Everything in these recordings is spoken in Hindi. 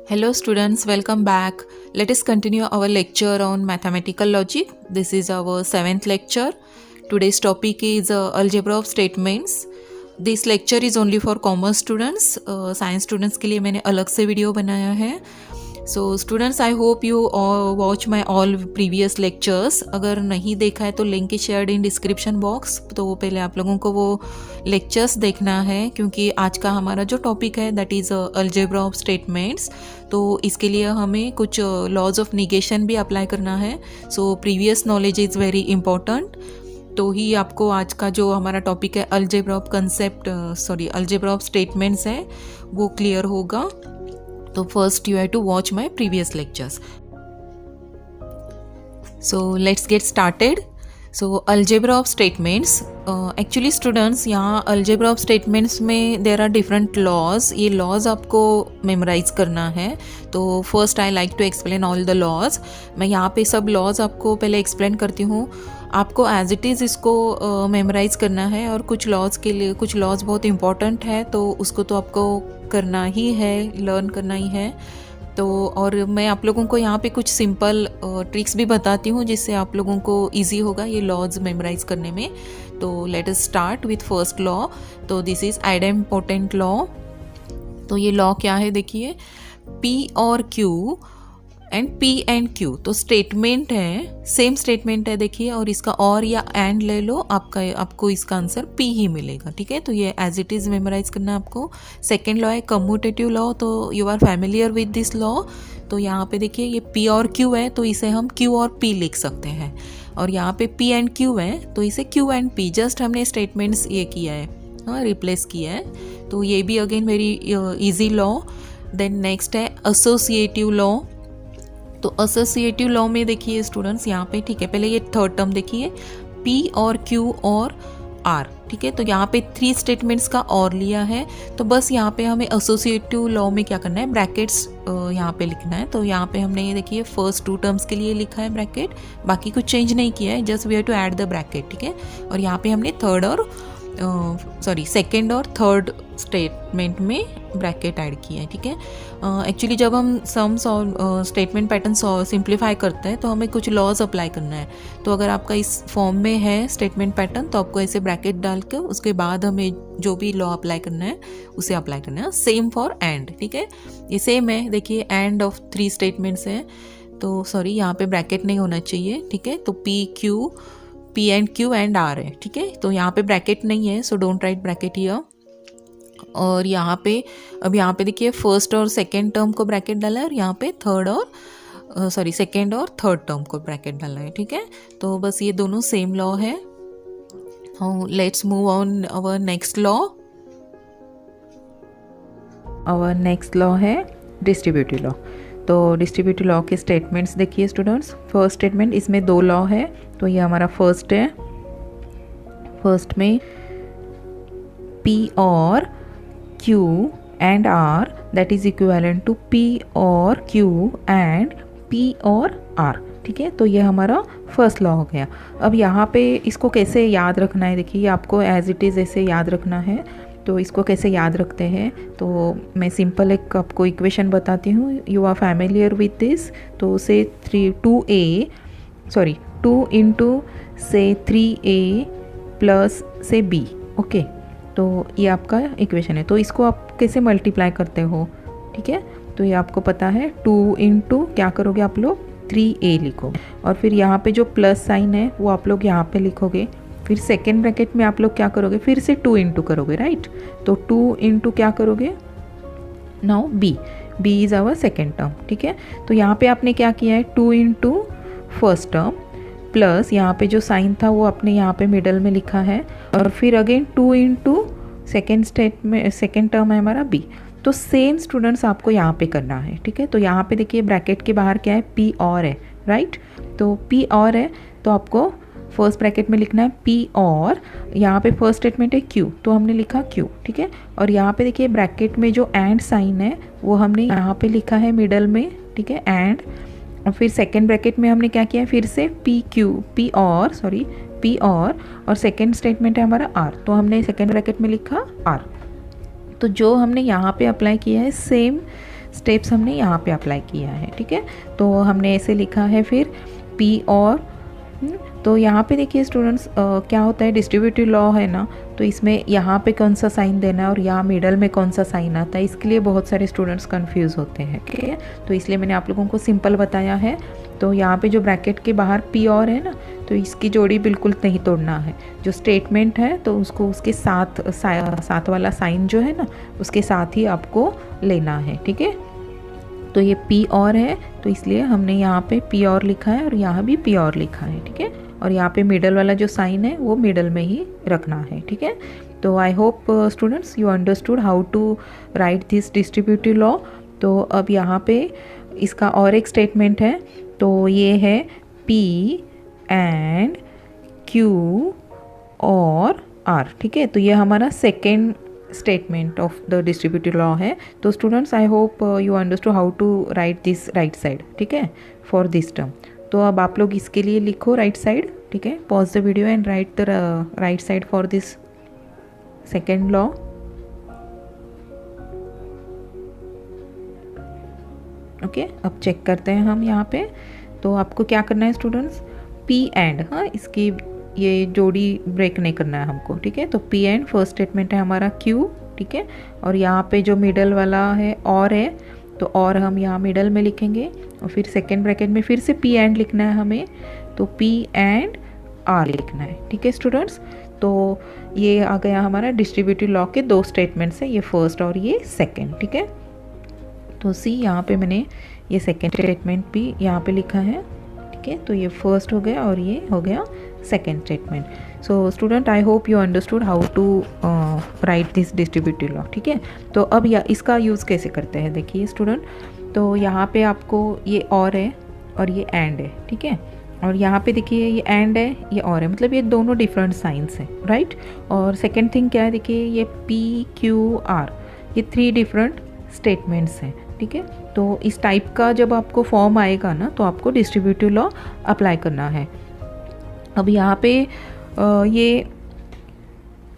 Hello students, welcome back. Let us continue our lecture on mathematical logic. This is our 7th lecture. Today's topic is algebra of statements. This lecture is only for commerce students. Science students के लिए मैंने अलग से वीडियो बनाया है. So students, I hope you watch my all previous lectures. अगर नहीं देखा है तो link is shared in description box. तो पहले आप लोगों को वो लेक्चर्स देखना है, क्योंकि आज का हमारा जो टॉपिक है that is algebra of statements. तो इसके लिए हमें कुछ लॉज ऑफ निगेशन भी अप्लाई करना है. So previous knowledge is very important. तो ही आपको आज का जो हमारा टॉपिक है algebra of algebra of statements है वो क्लियर होगा. तो first you have to watch my previous lectures. So let's get started. So algebra of statements. Actually students, यहाँ algebra of statements में there are different laws. ये laws आपको memorize करना है. तो first I like to explain all the laws. मैं यहाँ पे सब laws आपको पहले explain करती हूँ. आपको एज इट इज़ इसको मेमोराइज़ करना है, और कुछ लॉज के लिए कुछ लॉज बहुत इंपॉर्टेंट है तो उसको तो आपको करना ही है, लर्न करना ही है. तो और मैं आप लोगों को यहाँ पे कुछ सिंपल ट्रिक्स भी बताती हूँ जिससे आप लोगों को इजी होगा ये लॉज मेमोराइज करने में. तो let us start with first law. तो दिस इज़ आइडेम्पोटेंट लॉ. तो ये लॉ क्या है देखिए, P और Q and P and Q. तो स्टेटमेंट है, सेम स्टेटमेंट है देखिए, और इसका और या एंड ले लो, आपको इसका आंसर P ही मिलेगा. ठीक है, तो ये एज इट इज़ मेमोराइज करना है आपको. सेकेंड लॉ है कम्यूटेटिव लॉ. तो you are familiar with this law. तो यहाँ पे देखिए ये P और Q है तो इसे हम Q और P लिख सकते हैं, और यहाँ पे P एंड Q है तो इसे Q एंड P. जस्ट हमने स्टेटमेंट्स ये किया है, रिप्लेस किया है. तो ये भी again very easy law. Then next है एसोसिएटिव लॉ. तो एसोसिएटिव लॉ में देखिए स्टूडेंट्स यहाँ पे, ठीक है, पहले ये थर्ड टर्म देखिए P और Q और R. ठीक है, तो यहाँ पे 3 स्टेटमेंट्स का और लिया है. तो बस यहाँ पे हमें एसोसिएटिव लॉ में क्या करना है, ब्रैकेट्स यहाँ पे लिखना है. तो यहाँ पे हमने ये देखिए फर्स्ट 2 टर्म्स के लिए लिखा है ब्रैकेट, बाकी कुछ चेंज नहीं किया है, just we have to add the bracket. ठीक है, और यहाँ पे हमने सेकेंड और थर्ड स्टेटमेंट में ब्रैकेट ऐड किया है. ठीक है, एक्चुअली जब हम सम स्टेटमेंट पैटर्न सिंप्लीफाई करते हैं तो हमें कुछ लॉज अप्लाई करना है. तो अगर आपका इस फॉर्म में है स्टेटमेंट पैटर्न तो आपको ऐसे ब्रैकेट डाल के उसके बाद हमें जो भी लॉ अप्लाई करना है उसे अप्लाई करना है. Same for and. ठीक है, ये सेम है देखिए, एंड ऑफ 3 स्टेटमेंट्स है. तो यहाँ पे ब्रैकेट नहीं होना चाहिए. ठीक है, तो P and Q and R है. ठीक है, तो यहाँ पे ब्रैकेट नहीं है, so don't write bracket here. और यहाँ पे देखिए फर्स्ट और सेकेंड टर्म को ब्रैकेट डाला है, और यहाँ पे सेकेंड और थर्ड टर्म को ब्रैकेट डाला है. ठीक है, तो बस ये दोनों सेम लॉ है. Let's move on our next law. Our next law है डिस्ट्रीब्यूटिव लॉ. तो डिस्ट्रीब्यूटिव लॉ के स्टेटमेंट्स देखिए स्टूडेंट्स. फर्स्ट स्टेटमेंट, इसमें 2 लॉ है. तो ये हमारा फर्स्ट है. फर्स्ट में P और Q and R that is equivalent to P और Q and P और R. ठीक है, तो ये हमारा फर्स्ट लॉ हो गया. अब यहाँ पे इसको कैसे याद रखना है देखिए, आपको एज इट इज़ ऐसे याद रखना है. तो इसको कैसे याद रखते हैं, तो मैं सिंपल एक आपको इक्वेशन बताती हूँ. You are familiar with this. तो से 2 इंटू से 3A प्लस से B. ओके, तो ये आपका इक्वेशन है. तो इसको आप कैसे मल्टीप्लाई करते हो, ठीक है, तो ये आपको पता है. 2 इंटू क्या करोगे आप लोग, 3A लिखोगे, और फिर यहाँ पे जो प्लस साइन है वो आप लोग यहाँ पे लिखोगे. फिर सेकेंड ब्रैकेट में आप लोग क्या करोगे, फिर से 2 इंटू करोगे, राइट. तो 2 इंटू क्या करोगे, now B is our second term. ठीक है, तो यहाँ पे आपने क्या किया है, 2 इंटू फर्स्ट टर्म प्लस यहाँ पे जो साइन था वो आपने यहाँ पे मिडल में लिखा है, और फिर अगेन 2 इंटू सेकेंड टर्म है हमारा B. तो सेम स्टूडेंट्स आपको यहाँ पे करना है. ठीक है, तो यहाँ पे देखिए ब्रैकेट के बाहर क्या है, P और है, राइट. तो P और है तो आपको फर्स्ट ब्रैकेट में लिखना है P और, यहाँ पे फर्स्ट स्टेटमेंट है Q तो हमने लिखा Q. ठीक है, और यहाँ पे देखिए ब्रैकेट में जो एंड साइन है वो हमने यहाँ पे लिखा है मिडल में. ठीक है, एंड. और फिर सेकेंड ब्रैकेट में हमने क्या किया है, फिर से P और सेकेंड स्टेटमेंट है हमारा R, तो हमने सेकेंड ब्रैकेट में लिखा R. तो जो हमने यहाँ पे अप्लाई किया है सेम स्टेप्स हमने यहाँ पे अप्लाई किया है, ठीक है। तो हमने ऐसे लिखा है फिर पी और तो यहाँ पे देखिए स्टूडेंट्स क्या होता है, डिस्ट्रीब्यूटिव लॉ है ना, तो इसमें यहाँ पे कौन सा साइन देना है और यहाँ मिडल में कौन सा साइन आता है, इसके लिए बहुत सारे स्टूडेंट्स कंफ्यूज होते हैं, ठीक है। तो इसलिए मैंने आप लोगों को सिंपल बताया है। तो यहाँ पे जो ब्रैकेट के बाहर पी और है ना, तो इसकी जोड़ी बिल्कुल नहीं तोड़ना है। जो स्टेटमेंट है तो उसको उसके साथ वाला साइन जो है ना, उसके साथ ही आपको लेना है, ठीक है। तो ये पी और है, तो इसलिए हमने यहाँ पे पी और लिखा है और यहाँ भी पी और लिखा है, ठीक है। और यहाँ पे मिडल वाला जो साइन है वो मिडल में ही रखना है, ठीक है। तो I hope students you understood how to write this distributive law. तो अब यहाँ पे इसका और एक स्टेटमेंट है, तो ये है P एंड Q और R, ठीक है। तो ये हमारा second statement of the distributive law है। तो students I hope you understood how to write this right side, ठीक है, फॉर दिस टर्म। तो अब आप लोग इसके लिए लिखो राइट साइड, ठीक है। Pause the video and right the right side for this second law. Okay, अब चेक करते हैं हम यहाँ पे। तो आपको क्या करना है स्टूडेंट्स, पी एंड, हाँ, इसकी ये जोड़ी ब्रेक नहीं करना है हमको, ठीक है। तो पी एंड फर्स्ट स्टेटमेंट है हमारा क्यू, ठीक है। और यहाँ पे जो मिडल वाला है और है, तो और हम यहाँ मिडल में लिखेंगे और फिर सेकेंड ब्रैकेट में फिर से पी एंड लिखना है हमें, तो पी एंड आर लिखना है, ठीक है स्टूडेंट्स। तो ये आ गया हमारा डिस्ट्रीब्यूटिव लॉ के दो स्टेटमेंट्स है, ये फर्स्ट और ये सेकेंड, ठीक है। तो सी यहाँ पे मैंने ये सेकेंड स्टेटमेंट भी यहाँ पे लिखा है, ठीक है। तो ये फर्स्ट हो गया और ये हो गया second statement. So student I hope you understood how to write this distributive law, ठीक है। तो अब इसका यूज़ कैसे करते हैं, देखिए स्टूडेंट। तो यहाँ पे आपको ये और है और ये एंड है, ठीक है। और यहाँ पे देखिए ये एंड है, ये और है, मतलब ये दोनों डिफरेंट साइंस हैं, राइट। और सेकेंड थिंग क्या है, देखिए ये पी क्यू आर, ये थ्री डिफरेंट स्टेटमेंट्स हैं, ठीक है। तो इस टाइप का जब आपको फॉर्म आएगा ना, तो आपको डिस्ट्रीब्यूटिव लॉ अप्लाई करना है। अब यहाँ पे ये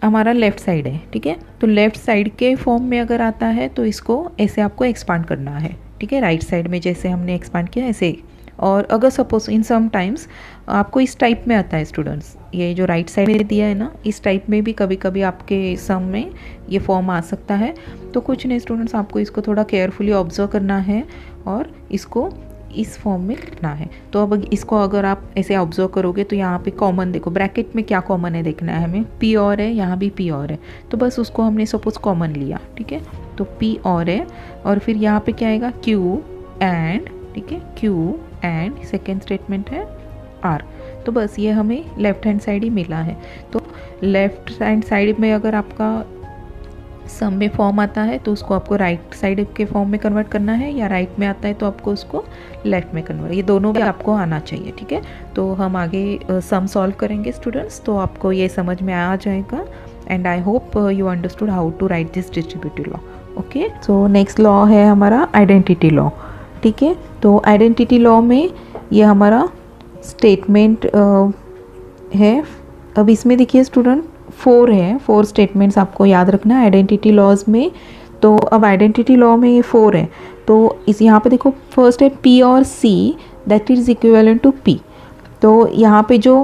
हमारा लेफ़्ट साइड है, ठीक है। तो लेफ़्ट साइड के फॉर्म में अगर आता है तो इसको ऐसे आपको एक्सपांड करना है, ठीक है। राइट साइड में जैसे हमने एक्सपांड किया ऐसे। और अगर सपोज इन सम टाइम्स आपको इस टाइप में आता है स्टूडेंट्स, ये जो राइट साइड में दिया है ना, इस टाइप में भी कभी कभी आपके सम में ये फॉर्म आ सकता है। तो कुछ नहीं स्टूडेंट्स, आपको इसको थोड़ा केयरफुली ऑब्जर्व करना है और इसको इस फॉर्म में लिखना है। तो अब इसको अगर आप ऐसे ऑब्जर्व करोगे तो यहाँ पे कॉमन देखो, ब्रैकेट में क्या कॉमन है देखना है हमें, पी और है, यहाँ भी पी और है, तो बस उसको हमने सपोज कॉमन लिया, ठीक है। तो पी और है और फिर यहाँ पे क्या आएगा, क्यू एंड, ठीक है, क्यू एंड सेकेंड स्टेटमेंट है आर। तो बस ये हमें लेफ्ट हैंड साइड ही मिला है। तो लेफ्ट हैंड साइड में अगर आपका सम में फॉर्म आता है तो उसको आपको राइट साइड के फॉर्म में कन्वर्ट करना है, या राइट में आता है तो आपको उसको लेफ्ट में कन्वर्ट, ये दोनों भी आपको आना चाहिए, ठीक है। तो हम आगे सम सॉल्व करेंगे स्टूडेंट्स, तो आपको ये समझ में आ जाएगा। And I hope you understood how to write this distributive law. Okay, so next law है हमारा आइडेंटिटी लॉ, ठीक है। तो आइडेंटिटी लॉ में ये हमारा स्टेटमेंट है। अब इसमें देखिए स्टूडेंट 4 है, 4 स्टेटमेंट्स आपको याद रखना है आइडेंटिटी लॉज में। तो अब आइडेंटिटी लॉ में ये 4 है, तो इस यहाँ पे देखो फर्स्ट है P और C that is equivalent to P। तो यहाँ पे जो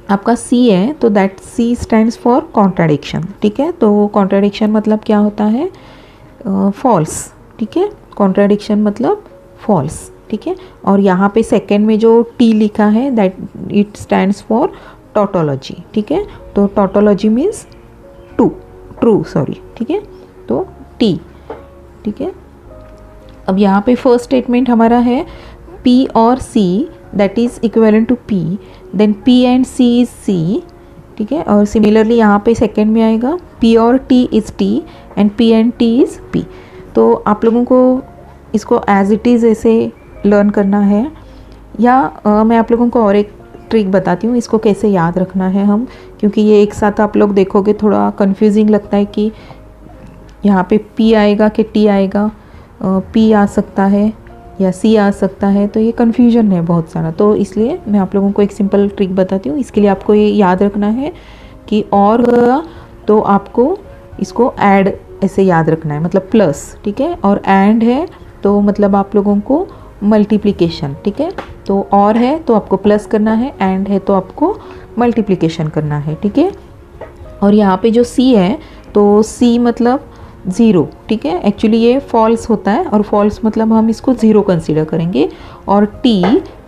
आपका C है तो that C stands for contradiction, ठीक है। तो कॉन्ट्राडिक्शन मतलब क्या होता है, फॉल्स, ठीक है। कॉन्ट्राडिक्शन मतलब फॉल्स, ठीक है। और यहाँ पे सेकेंड में जो T लिखा है that it stands for tautology, ठीक है। तो टोटोलॉजी मीन्स ट्रू, सॉरी, ठीक है। तो T, ठीक है। अब यहाँ पे फर्स्ट स्टेटमेंट हमारा है P और C that is equivalent to P, then P and C is C, ठीक है। और सिमिलरली यहाँ पे सेकेंड में आएगा P और T is T and P and T is P। तो आप लोगों को इसको एज इट इज़ ऐसे लर्न करना है, या मैं आप लोगों को और एक ट्रिक बताती हूँ इसको कैसे याद रखना है हम, क्योंकि ये एक साथ आप लोग देखोगे थोड़ा कंफ्यूजिंग लगता है कि यहाँ पे P आएगा कि T आएगा, P आ सकता है या C आ सकता है, तो ये कन्फ्यूजन है बहुत सारा। तो इसलिए मैं आप लोगों को एक सिंपल ट्रिक बताती हूँ। इसके लिए आपको ये याद रखना है कि और गया तो आपको इसको ऐड ऐसे याद रखना है, मतलब प्लस, ठीक है। और एंड है तो मतलब आप लोगों को मल्टीप्लिकेशन, ठीक है। तो और है तो आपको प्लस करना है, एंड है तो आपको मल्टीप्लिकेशन करना है, ठीक है। और यहाँ पे जो सी है तो सी मतलब ज़ीरो, ठीक है। एक्चुअली ये फॉल्स होता है, और फॉल्स मतलब हम इसको ज़ीरो कंसीडर करेंगे। और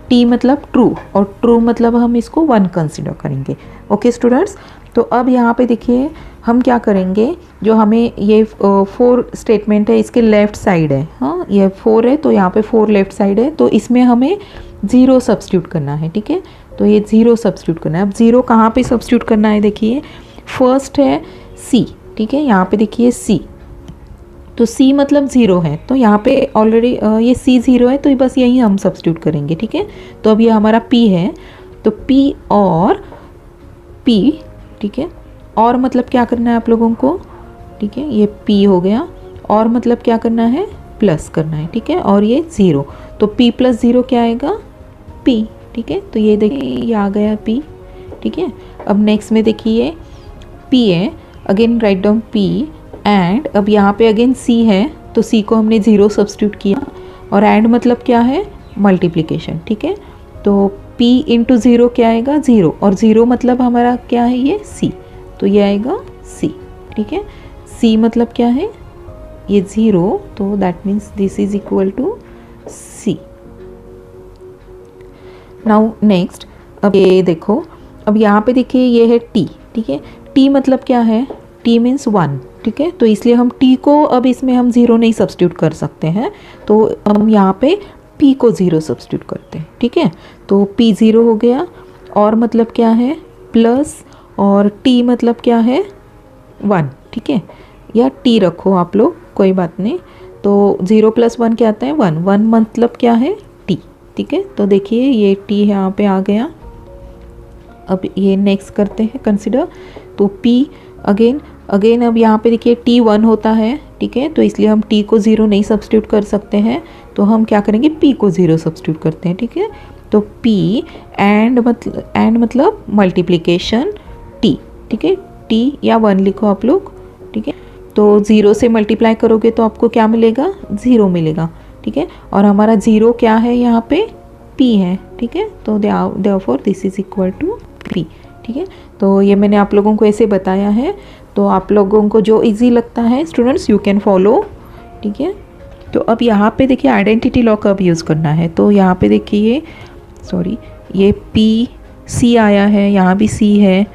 टी मतलब ट्रू, और ट्रू मतलब हम इसको 1 कंसीडर करेंगे। ओके स्टूडेंट्स, तो अब यहाँ पे देखिए हम क्या करेंगे, जो हमें ये 4 स्टेटमेंट है इसके लेफ़्ट साइड है, हाँ ये 4 है तो यहाँ पे 4 लेफ़्ट साइड है, तो इसमें हमें 0 सब्स्टिट्यूट करना है, ठीक है। तो ये 0 सब्स्टिट्यूट करना है। अब 0 कहाँ पे सब्स्टिट्यूट करना है, देखिए फर्स्ट है सी, ठीक है। यहाँ पे देखिए सी, तो C मतलब 0 है, तो यहाँ पे ऑलरेडी ये C 0 है, तो बस यही हम सब्स्टिट्यूट करेंगे, ठीक है। तो अब ये हमारा P है, तो P और P, ठीक है। और मतलब क्या करना है आप लोगों को, ठीक है, ये P हो गया, और मतलब क्या करना है, प्लस करना है, ठीक है। और ये 0, तो P प्लस 0 क्या आएगा, P, ठीक है। तो ये देखिए ये आ गया P, ठीक है। अब नेक्स्ट में देखिए P है, again write down P, and अब यहाँ पे अगेन C है, तो C को हमने 0 सब्स्टिट्यूट किया, और एंड मतलब क्या है, मल्टीप्लिकेशन, ठीक है। तो P इंटू 0 क्या आएगा, 0, और 0 मतलब हमारा क्या है, ये C, तो ये आएगा C, ठीक है। C मतलब क्या है, ये 0, तो that means this is equal to C। Now next, अब ये देखो, अब यहाँ पे देखिए ये है T, ठीक है। T मतलब क्या है, T मीन्स 1, ठीक है। तो इसलिए हम T को अब इसमें हम 0 नहीं सब्स्टिट्यूट कर सकते हैं, तो हम यहाँ पे P को 0 सब्स्टिट्यूट करते हैं, ठीक है। तो P 0 हो गया, और मतलब क्या है, प्लस, और T मतलब क्या है, 1, ठीक है। या T रखो आप लोग, कोई बात नहीं। तो 0 प्लस 1 क्या आता है, 1, 1 मतलब क्या है, T, ठीक है। तो देखिए ये T यहाँ पे आ गया। अब ये नेक्स्ट करते हैं कंसिडर, तो P अगेन अब यहाँ पे देखिए T 1 होता है, ठीक है। तो इसलिए हम T को 0 नहीं सब्स्टिट्यूट कर सकते हैं, तो हम क्या करेंगे, P को 0 सब्स्टिट्यूट करते हैं, ठीक है। तो P एंड मतलब मल्टीप्लिकेशन T, ठीक है। T या 1 लिखो आप लोग, ठीक है। तो 0 से मल्टीप्लाई करोगे तो आपको क्या मिलेगा, 0 मिलेगा, ठीक है। और हमारा 0 क्या है, यहाँ पे P है, ठीक है। तो therefore this is equal to P, ठीक है। तो ये मैंने आप लोगों को ऐसे बताया है, तो आप लोगों को जो इजी लगता है स्टूडेंट्स यू कैन फॉलो, ठीक है। तो अब यहाँ पे देखिए आइडेंटिटी लॉ कब यूज़ करना है, तो यहाँ पे देखिए ये P C आया है, यहाँ भी C है,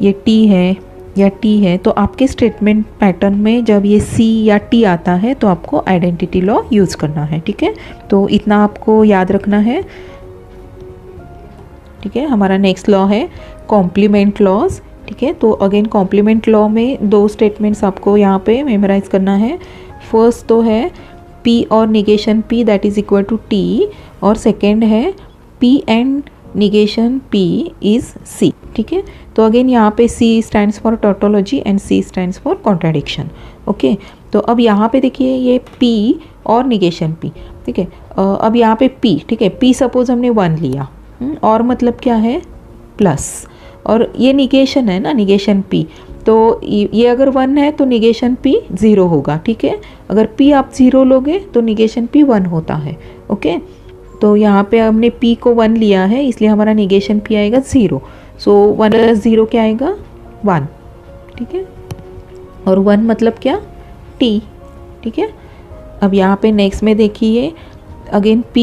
ये T है या T है, तो आपके स्टेटमेंट पैटर्न में जब ये C या T आता है तो आपको आइडेंटिटी लॉ यूज़ करना है, ठीक है। तो इतना आपको याद रखना है, ठीक है। हमारा नेक्स्ट लॉ है कॉम्प्लीमेंट लॉज, ठीक है। तो अगेन कॉम्प्लीमेंट लॉ में 2 स्टेटमेंट्स आपको यहाँ पे मेमोराइज करना है। फर्स्ट तो है P और negation P that is equal to T, और सेकेंड है P and negation P is C, ठीक है। तो अगेन यहाँ पे C stands for tautology and C stands for contradiction, okay. तो अब यहाँ पे देखिए ये P और निगेशन P, ठीक है। अब यहाँ पे P, ठीक है, P सपोज हमने 1 लिया, और मतलब क्या है, प्लस, और ये निगेशन है ना, निगेशन P, तो ये अगर 1 है तो निगेशन P 0 होगा, ठीक है। अगर P आप 0 लोगे तो निगेशन P 1 होता है, ओके। तो यहाँ पे हमने P को 1 लिया है, इसलिए हमारा निगेशन P आएगा 0, सो 1 प्लस 0 क्या आएगा, 1, ठीक है। और 1 मतलब क्या, T, ठीक है। अब यहाँ पे नेक्स्ट में देखिए अगेन P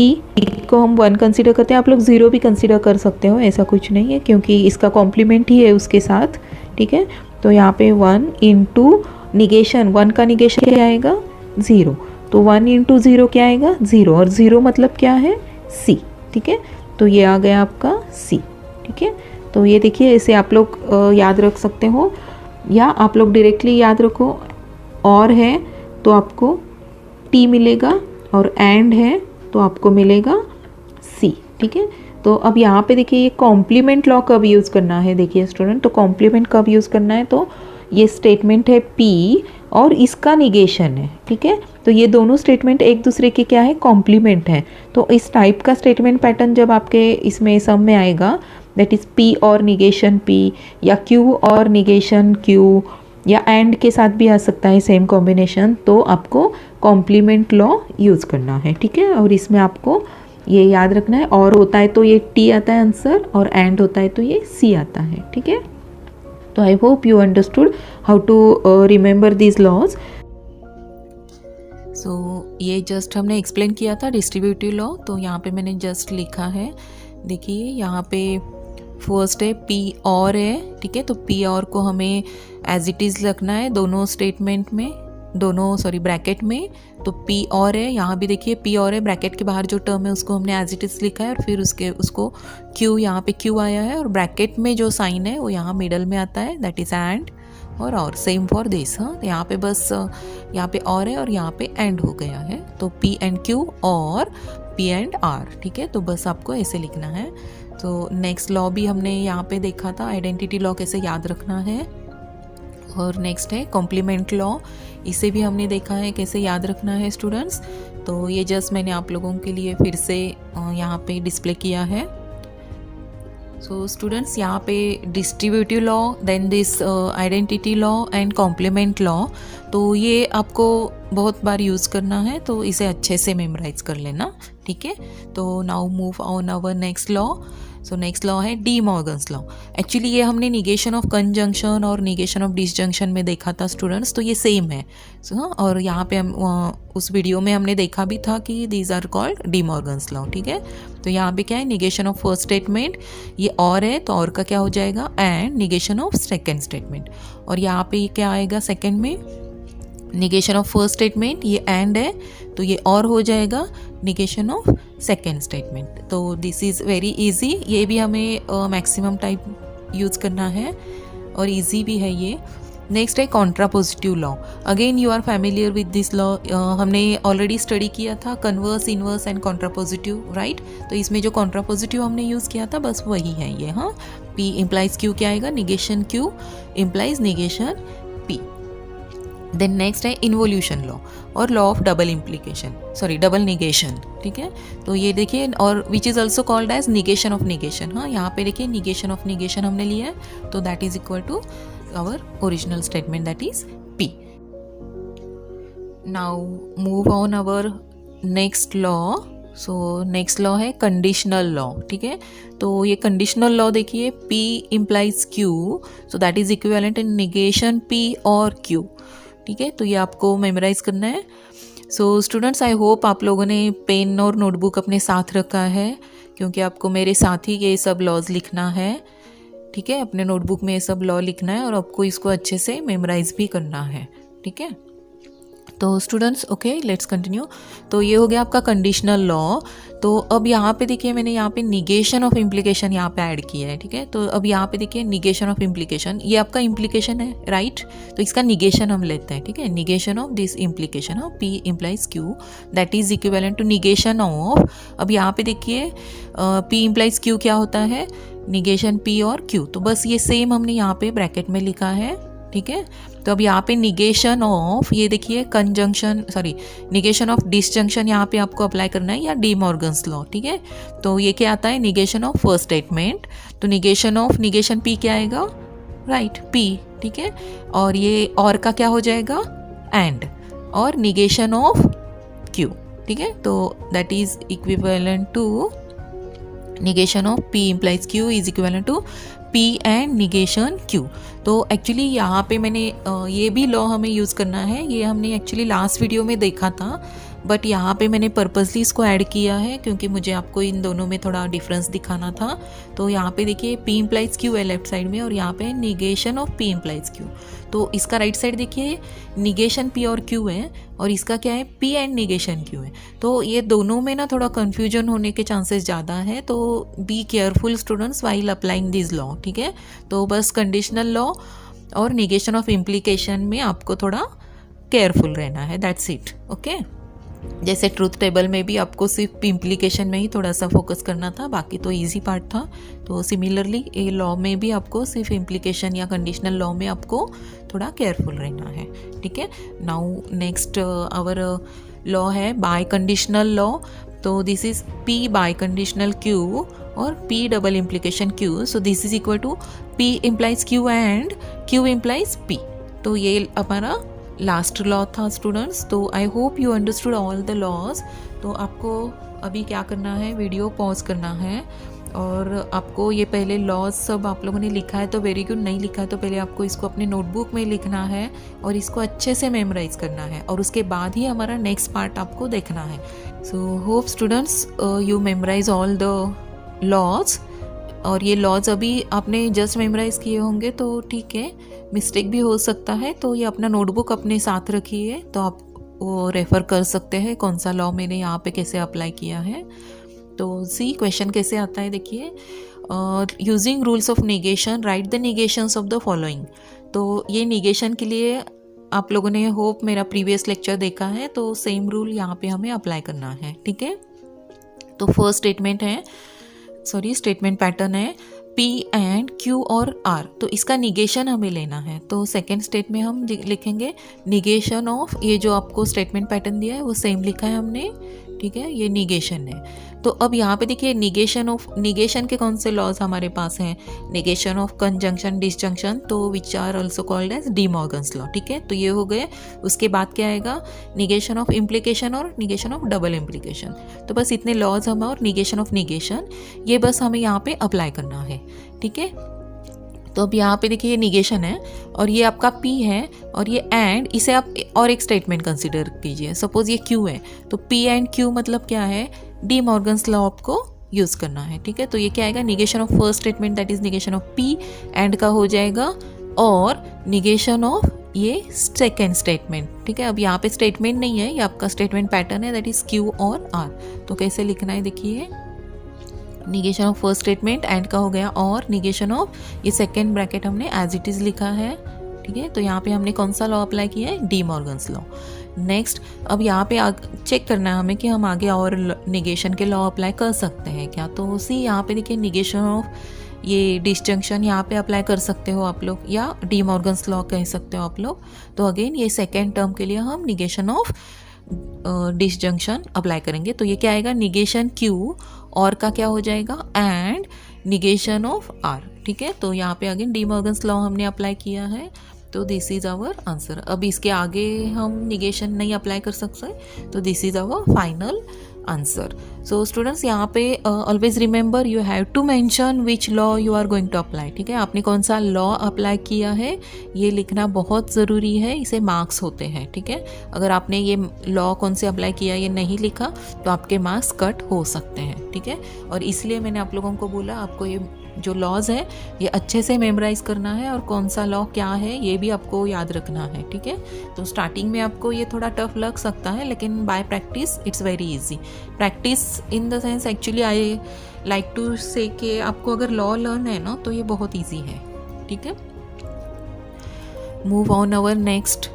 को हम 1 कंसीडर करते हैं, आप लोग 0 भी कंसीडर कर सकते हो, ऐसा कुछ नहीं है, क्योंकि इसका कॉम्प्लीमेंट ही है उसके साथ, ठीक है। तो यहाँ पे 1 इंटू निगेशन, 1 का निगेशन क्या आएगा, 0, तो 1 इंटू 0 क्या आएगा, 0, और 0 मतलब क्या है, C, ठीक है। तो ये आ गया आपका C, ठीक है। तो ये देखिए इसे आप लोग याद रख सकते हो, या आप लोग डायरेक्टली याद रखो, और है तो आपको T मिलेगा, और एंड है तो आपको मिलेगा C, ठीक है। तो अब यहाँ पे देखिए ये कॉम्प्लीमेंट लॉ कब यूज़ करना है, देखिए स्टूडेंट, तो कॉम्प्लीमेंट कब यूज़ करना है, तो ये स्टेटमेंट है P और इसका निगेशन है, ठीक है। तो ये दोनों स्टेटमेंट एक दूसरे के क्या है, कॉम्प्लीमेंट है। तो इस टाइप का स्टेटमेंट पैटर्न जब आपके इसमें सम में आएगा, दैट इज़ P और निगेशन P, या Q और निगेशन Q, या एंड के साथ भी आ सकता है सेम कॉम्बिनेशन, तो आपको कॉम्प्लीमेंट लॉ यूज़ करना है, ठीक है। और इसमें आपको ये याद रखना है, और होता है तो ये टी आता है आंसर, और एंड होता है तो ये सी आता है, ठीक है। तो I hope you understood how to remember these laws. So ये जस्ट हमने एक्सप्लेन किया था डिस्ट्रीब्यूटिव लॉ, तो यहाँ पे मैंने जस्ट लिखा है, देखिए यहाँ पे फर्स्ट है पी और है, ठीक है। तो पी और को हमें एज इट इज़ रखना है दोनों स्टेटमेंट में, ब्रैकेट में। तो पी और है, यहाँ भी देखिए पी और है, ब्रैकेट के बाहर जो टर्म है उसको हमने एज इट इज़ लिखा है, और फिर उसको क्यू, यहाँ पे क्यू आया है, और ब्रैकेट में जो साइन है वो यहाँ मिडल में आता है, दैट इज़ एंड। और सेम फॉर दिस, हाँ, यहाँ पे बस यहाँ पे और है और यहाँ पे एंड हो गया है, तो पी एंड क्यू और पी एंड आर, ठीक है। तो बस आपको ऐसे लिखना है। तो नेक्स्ट लॉ भी हमने यहाँ पे देखा था, आइडेंटिटी लॉ कैसे याद रखना है। और नेक्स्ट है कॉम्प्लीमेंट लॉ, इसे भी हमने देखा है कैसे याद रखना है स्टूडेंट्स। तो ये जस्ट मैंने आप लोगों के लिए फिर से यहाँ पे डिस्प्ले किया है। सो स्टूडेंट्स, यहाँ पे distributive law, then this identity law and complement law, तो ये आपको बहुत बार यूज़ करना है, तो इसे अच्छे से मेमोराइज कर लेना, ठीक है। तो now move on our next law. So next law है डी मॉर्गन्स लॉ। एक्चुअली ये हमने निगेशन ऑफ कंजंक्शन और निगेशन ऑफ डिसजंक्शन में देखा था स्टूडेंट्स, तो ये सेम है। और यहाँ पे हम उस वीडियो में हमने देखा भी था कि these are called De Morgan's law, ठीक है। तो यहाँ पे क्या है, निगेशन ऑफ फर्स्ट स्टेटमेंट, ये और है तो और का क्या हो जाएगा, and negation of second statement. और यहाँ पे क्या आएगा सेकेंड में, निगेशन ऑफ फर्स्ट स्टेटमेंट, ये एंड है तो ये और हो जाएगा निगेशन ऑफ सेकेंड स्टेटमेंट। तो दिस इज़ वेरी इजी, ये भी हमें मैक्सिमम टाइप यूज़ करना है और इजी भी है ये। नेक्स्ट है contrapositive law. Again you are familiar with this law, हमने ऑलरेडी स्टडी किया था converse, inverse and contrapositive, right. तो इसमें जो कॉन्ट्रापोजिटिव हमने यूज़ किया था बस वही है ये, हाँ। पी इम्प्लाइज क्यू क्या आएगा, negation Q implies negation P. Then next है इन्वोल्यूशन लॉ और लॉ ऑफ डबल निगेशन, ठीक है। तो ये देखिए, और which is also called as negation of negation, हाँ। यहाँ पे देखिए निगेशन ऑफ निगेशन हमने लिया है, तो that is equal to our original statement, that is P. Now move on our next law. So next law है कंडीशनल लॉ, ठीक है। तो ये कंडीशनल लॉ देखिए, P implies Q, so that is equivalent in negation P और Q, ठीक है। तो ये आपको मेमोराइज करना है। सो स्टूडेंट्स, आई होप आप लोगों ने पेन और नोटबुक अपने साथ रखा है, क्योंकि आपको मेरे साथ ही ये सब लॉज लिखना है, ठीक है। अपने नोटबुक में ये सब लॉ लिखना है और आपको इसको अच्छे से मेमोराइज भी करना है, ठीक है। तो स्टूडेंट्स, ओके, लेट्स कंटिन्यू। तो ये हो गया आपका कंडीशनल लॉ। तो अब यहाँ पे देखिए मैंने यहाँ पे निगेशन ऑफ इम्प्लीकेशन यहाँ पे ऐड किया है, ठीक है। तो अब यहाँ पे देखिए निगेशन ऑफ इम्प्लीकेशन, ये आपका इम्प्लीकेशन है, राइट। तो इसका निगेशन हम लेते हैं, ठीक है। Negation of this implication of P implies Q, that is equivalent to negation of, अब यहाँ पे देखिए P इम्प्लाइज Q क्या होता है, निगेशन P और Q। तो बस ये सेम हमने यहाँ पे ब्रैकेट में लिखा है, ठीक है। तो अब यहाँ पे निगेशन ऑफ, ये देखिए निगेशन ऑफ डिसजंक्शन यहाँ पे आपको अप्लाई करना है, या डी मॉर्गन्स लॉ, ठीक है। तो ये क्या आता है, निगेशन ऑफ फर्स्ट स्टेटमेंट, तो निगेशन ऑफ निगेशन P क्या आएगा, राइट, P, ठीक है। और ये और का क्या हो जाएगा, एंड, और निगेशन ऑफ Q, ठीक है। तो that is equivalent to negation of P implies Q is equivalent to P and negation Q। तो एक्चुअली यहाँ पे मैंने ये भी लॉ हमें यूज़ करना है, ये हमने एक्चुअली लास्ट वीडियो में देखा था, बट यहाँ पे मैंने पर्पसली इसको ऐड किया है क्योंकि मुझे आपको इन दोनों में थोड़ा डिफरेंस दिखाना था। तो यहाँ पे देखिए P इम्प्लाइज Q है लेफ्ट साइड में, और यहाँ पे negation of P implies Q। तो इसका राइट साइड देखिए निगेशन P और Q है, और इसका क्या है, P एंड निगेशन Q है। तो ये दोनों में ना थोड़ा कन्फ्यूजन होने के चांसेस ज़्यादा है, तो be careful students while applying this law, ठीक है। तो बस कंडीशनल लॉ और निगेशन ऑफ इम्प्लीकेशन में आपको थोड़ा केयरफुल रहना है, दैट्स इट, ओके। जैसे ट्रूथ टेबल में भी आपको सिर्फ इम्प्लीकेशन में ही थोड़ा सा फोकस करना था, बाकी तो इजी पार्ट था। तो सिमिलरली ये लॉ में भी आपको सिर्फ इम्प्लीकेशन या कंडीशनल लॉ में आपको थोड़ा केयरफुल रहना है, ठीक है। नाउ नेक्स्ट आवर लॉ है बाय कंडीशनल लॉ। तो this is P biconditional Q और P double implication Q, so this is equal to P implies Q and Q implies P। तो ये हमारा लास्ट लॉ था स्टूडेंट्स। तो I hope you understood all the laws. तो आपको अभी क्या करना है, वीडियो पॉज करना है और आपको ये पहले लॉज सब आप लोगों ने लिखा है तो वेरी गुड, नहीं लिखा है तो पहले आपको इसको अपने नोटबुक में लिखना है और इसको अच्छे से मेमोराइज करना है और उसके बाद ही हमारा नेक्स्ट पार्ट आपको देखना है। So hope students you memorize all the laws. और ये लॉज अभी आपने जस्ट मेमोराइज किए होंगे तो ठीक है, मिस्टेक भी हो सकता है, तो ये अपना नोटबुक अपने साथ रखिए तो आप वो रेफ़र कर सकते हैं कौन सा लॉ मैंने यहाँ पे कैसे अप्लाई किया है। तो सी क्वेश्चन कैसे आता है देखिए, using rules of negation write the negations of the following. तो ये निगेशन के लिए आप लोगों ने होप मेरा प्रीवियस लेक्चर देखा है, तो सेम रूल यहाँ पे हमें अप्लाई करना है, ठीक है। तो फर्स्ट स्टेटमेंट पैटर्न है P एंड Q और R, तो इसका निगेशन हमें लेना है। तो सेकेंड स्टेट में हम लिखेंगे निगेशन ऑफ, ये जो आपको स्टेटमेंट पैटर्न दिया है वो सेम लिखा है हमने, ठीक है, ये निगेशन है। तो अब यहाँ पे देखिए निगेशन के कौन से लॉज हमारे पास हैं, निगेशन ऑफ कंजंक्शन डिसजंक्शन, तो which are also called as De Morgan's law, ठीक है। तो ये हो गए। उसके बाद क्या आएगा, निगेशन ऑफ इम्प्लीकेशन और निगेशन ऑफ डबल इम्प्लीकेशन। तो बस इतने लॉज हम और निगेशन ऑफ निगेशन ये बस हमें यहाँ पे अप्लाई करना है, ठीक है। तो अब यहाँ पे देखिए ये निगेशन है और ये आपका P है और ये एंड, इसे आप और एक स्टेटमेंट कंसिडर कीजिए। सपोज ये Q है तो P एंड Q मतलब क्या है, डी मॉर्गन्स लॉ आपको यूज़ करना है, ठीक है। तो ये क्या आएगा, negation of first statement that is negation of P and का हो जाएगा और निगेशन ऑफ ये सेकेंड स्टेटमेंट, ठीक है। अब यहाँ पे स्टेटमेंट नहीं है, ये आपका स्टेटमेंट पैटर्न है दैट इज Q और R। तो कैसे लिखना है देखिए, negation of first statement and का हो गया और निगेशन ऑफ ये सेकेंड ब्रैकेट हमने एज इट इज़ लिखा है, ठीक है। तो यहाँ पे हमने कौन सा लॉ अप्लाई किया है, डी मॉर्गन्स लॉ। नेक्स्ट अब यहाँ पे चेक करना है हमें कि हम आगे और निगेशन के लॉ अप्लाई कर सकते हैं क्या। तो सी यहाँ पे देखिए निगेशन ऑफ ये डिसजंक्शन यहाँ पे अप्लाई कर सकते हो आप लोग, या डी मॉर्गन्स लॉ कह सकते हो आप लोग। तो अगेन ये सेकेंड टर्म के लिए हम निगेशन ऑफ डिसजंक्शन अप्लाई करेंगे। तो ये क्या आएगा, निगेशन Q और का क्या हो जाएगा एंड निगेशन ऑफ R, ठीक है। तो यहाँ पे अगेन डी मॉर्गन्स लॉ हमने अप्लाई किया है, तो दिस इज़ आवर आंसर। अब इसके आगे हम निगेशन नहीं अप्लाई कर सकते, तो this is our final answer. So students यहाँ पे always remember you have to mention which law you are going to apply, ठीक है। आपने कौन सा लॉ अप्लाई किया है ये लिखना बहुत ज़रूरी है, इसे मार्क्स होते हैं, ठीक है। अगर आपने ये लॉ कौन से अप्लाई किया ये नहीं लिखा तो आपके मार्क्स कट हो सकते हैं, ठीक है। और इसलिए मैंने आप लोगों को बोला आपको ये जो लॉज है ये अच्छे से मेमोराइज करना है और कौन सा लॉ क्या है ये भी आपको याद रखना है, ठीक है। तो स्टार्टिंग में आपको ये थोड़ा टफ लग सकता है लेकिन by practice it's very easy. Practice in the sense actually I like to say कि आपको अगर लॉ लर्न है ना तो ये बहुत ईजी है, ठीक है। मूव ऑन अवर नेक्स्ट,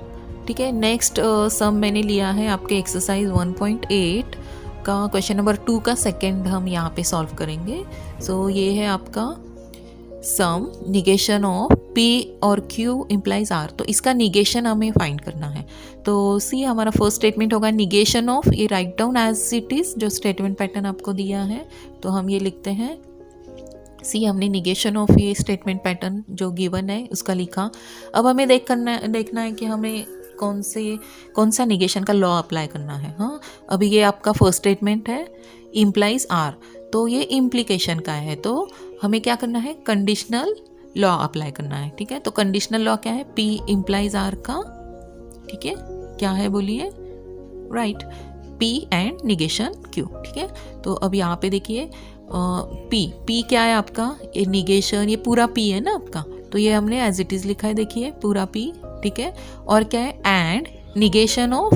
ठीक है। नेक्स्ट सम मैंने लिया है आपके एक्सरसाइज 1.8 का क्वेश्चन नंबर 2 का सेकेंड हम यहाँ पे सॉल्व करेंगे। सो ये है आपका सम निगेशन ऑफ P और Q इम्प्लाइज R। तो इसका निगेशन हमें फाइंड करना है। तो सी हमारा फर्स्ट स्टेटमेंट होगा निगेशन ऑफ, ये write down as it is जो स्टेटमेंट पैटर्न आपको दिया है, तो हम ये लिखते हैं सी हमने निगेशन ऑफ ये स्टेटमेंट पैटर्न जो गिवन है उसका लिखा। अब हमें देखना है कि हमें कौन सा निगेशन का लॉ अप्लाई करना है। हाँ, अभी ये आपका फर्स्ट स्टेटमेंट है इम्प्लाइज R, तो ये इम्प्लीकेशन का है, तो हमें क्या करना है, कंडीशनल लॉ अप्लाई करना है, ठीक है। तो कंडीशनल लॉ क्या है, P इम्प्लाइज R का, ठीक है, क्या है बोलिए, right, P and negation Q, ठीक है। तो अब यहाँ पे देखिए P क्या है आपका, ये निगेशन, ये पूरा P है ना आपका, तो ये हमने एज इट इज़ लिखा है, देखिए पूरा P, ठीक है। और क्या है, and negation of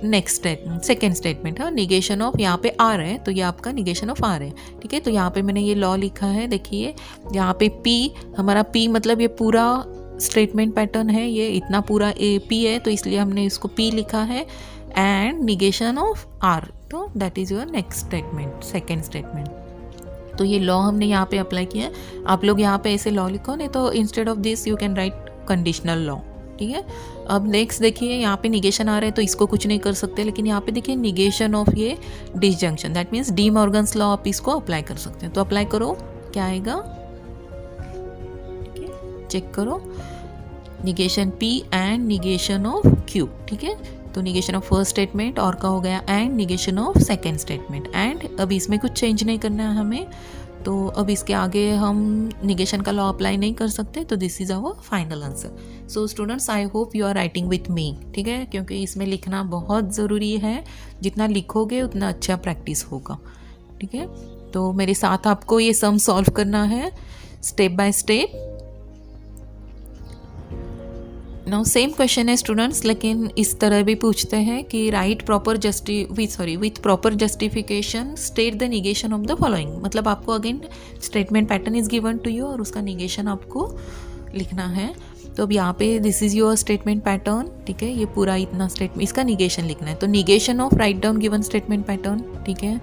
next statement, second statement, हाँ, निगेशन ऑफ यहाँ पे R है तो ये आपका निगेशन ऑफ R है, ठीक है। तो यहाँ पे मैंने ये लॉ लिखा है, देखिए यहाँ पे P, हमारा P मतलब ये पूरा स्टेटमेंट पैटर्न है, ये इतना पूरा P है तो इसलिए हमने इसको P लिखा है, एंड निगेशन ऑफ R, तो that is your next statement, second statement. तो ये लॉ हमने यहाँ पे अप्लाई किया है। आप लोग यहाँ पे ऐसे लॉ लिखो, नहीं तो instead of this you can write conditional law, ठीक है। अब नेक्स्ट देखिए यहाँ पे निगेशन आ रहा है तो इसको कुछ नहीं कर सकते, लेकिन यहाँ पे देखिए निगेशन ऑफ ये disjunction, that means D Morgan's law आप इसको अप्लाई कर सकते हैं। तो अप्लाई करो, क्या आएगा, ठीक है, चेक करो, negation P and negation of Q, ठीक है। तो निगेशन ऑफ फर्स्ट स्टेटमेंट और का हो गया and negation of second statement. And अब इसमें कुछ चेंज नहीं करना है हमें, तो अब इसके आगे हम निगेशन का लॉ अप्लाई नहीं कर सकते, तो this is our final answer. So students, I hope you are writing with me, ठीक है, क्योंकि इसमें लिखना बहुत ज़रूरी है। जितना लिखोगे उतना अच्छा प्रैक्टिस होगा, ठीक है। तो मेरे साथ आपको ये सम सॉल्व करना है step by step. Now same question है स्टूडेंट्स, लेकिन इस तरह भी पूछते हैं कि write proper with proper justification state the negation of the following. मतलब आपको again statement pattern is given to you और उसका निगेशन आपको लिखना है। तो अब यहाँ पे this is your statement pattern, ठीक है। ये पूरा इतना स्टेटमेंट, इसका निगेशन लिखना है। तो negation of write down given statement pattern, ठीक है।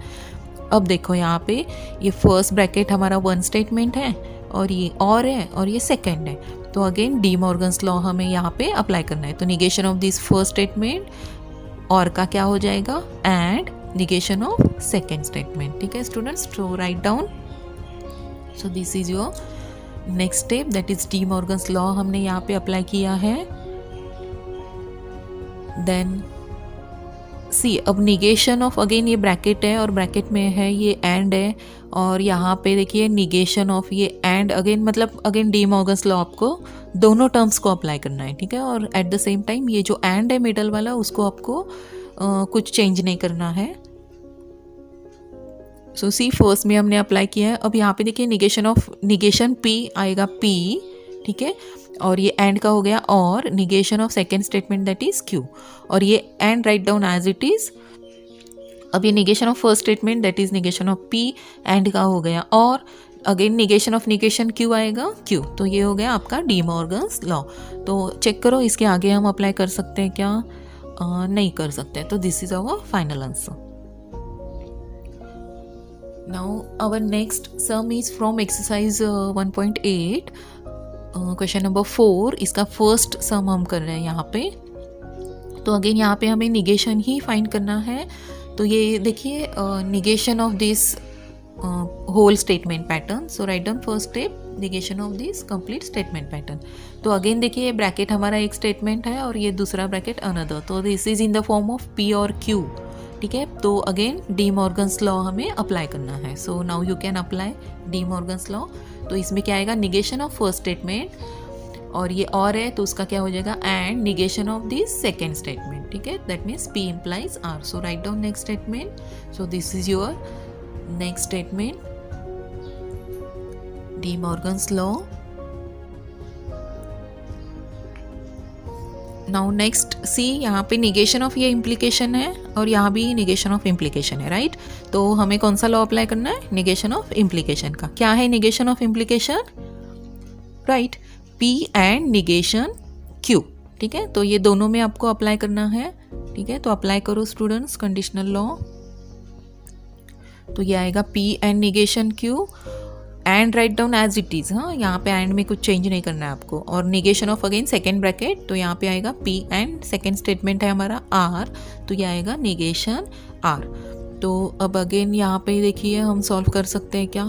अब देखो यहाँ पे ये फर्स्ट ब्रैकेट हमारा वन स्टेटमेंट है और ये और है और ये सेकेंड है। तो अगेन डी मॉर्गन्स लॉ हमें यहाँ पे अप्लाई करना है। तो negation of this first statement और का क्या हो जाएगा and negation of second statement, ठीक है स्टूडेंट्स। तो write down, so this is your next step, that is D Morgan's law हमने यहाँ पे अप्लाई किया है। देन सी, अब निगेशन ऑफ, अगेन ये ब्रैकेट है और ब्रैकेट में है ये एंड है और यहाँ पे देखिए निगेशन ऑफ ये एंड, अगेन मतलब अगेन डी मॉर्गन्स लॉ आपको दोनों टर्म्स को अप्लाई करना है, ठीक है। और एट द सेम टाइम ये जो एंड है मिडल वाला, उसको आपको कुछ चेंज नहीं करना है। सो सी, फर्स्ट में हमने अप्लाई किया है। अब यहाँ पे देखिए निगेशन पी आएगा पी, ठीक है, और ये एंड का हो गया और negation of second statement that is Q, और ये and write down as it is. अब ये negation of first statement that is negation of P, and का हो गया और अगेन निगेशन ऑफ निगेशन क्यू आएगा क्यू। तो ये हो गया आपका डी मॉर्गन्स लॉ। तो चेक करो इसके आगे हम अप्लाई कर सकते हैं क्या? नहीं कर सकते। तो this is our final answer. Now our next sum is from exercise 1.8 question number 4। इसका फर्स्ट सम हम कर रहे हैं यहाँ पे। तो अगेन यहाँ पे हमें निगेशन ही फाइंड करना है। तो ये देखिए negation of this whole statement pattern. So write down first step, negation of this complete statement pattern. तो अगेन देखिए ब्रैकेट हमारा एक स्टेटमेंट है और ये दूसरा ब्रैकेट अनदर। तो this is in the form of P और क्यू, ठीक है। तो अगेन डी मॉर्गन्स लॉ हमें अप्लाई करना है। So now you can apply De Morgan's law. तो इसमें क्या आएगा, निगेशन ऑफ फर्स्ट स्टेटमेंट और ये और है तो उसका क्या हो जाएगा and negation of this second statement, ठीक है। That means P implies R. So write down next statement. So this is your next statement, De Morgan's law. Now next C, यहाँ पे निगेशन ऑफ ये इम्प्लीकेशन है और यहाँ भी निगेशन ऑफ इम्प्लीकेशन है, राइट। तो हमें कौन सा लॉ अप्लाई करना है, निगेशन ऑफ इम्प्लीकेशन का। क्या है negation of implication, right, P and negation Q, ठीक है। तो ये दोनों में आपको अप्लाई करना है, ठीक है। तो अप्लाई करो स्टूडेंट्स कंडीशनल लॉ। तो ये आएगा P and negation Q, and write down as it is. हाँ, यहाँ पे एंड में कुछ चेंज नहीं करना है आपको। और negation of again second bracket, तो यहाँ पे आएगा पी एंड सेकेंड स्टेटमेंट है हमारा आर, तो ये आएगा निगेशन आर। तो अब अगेन यहाँ पे देखिए हम सॉल्व कर सकते हैं क्या,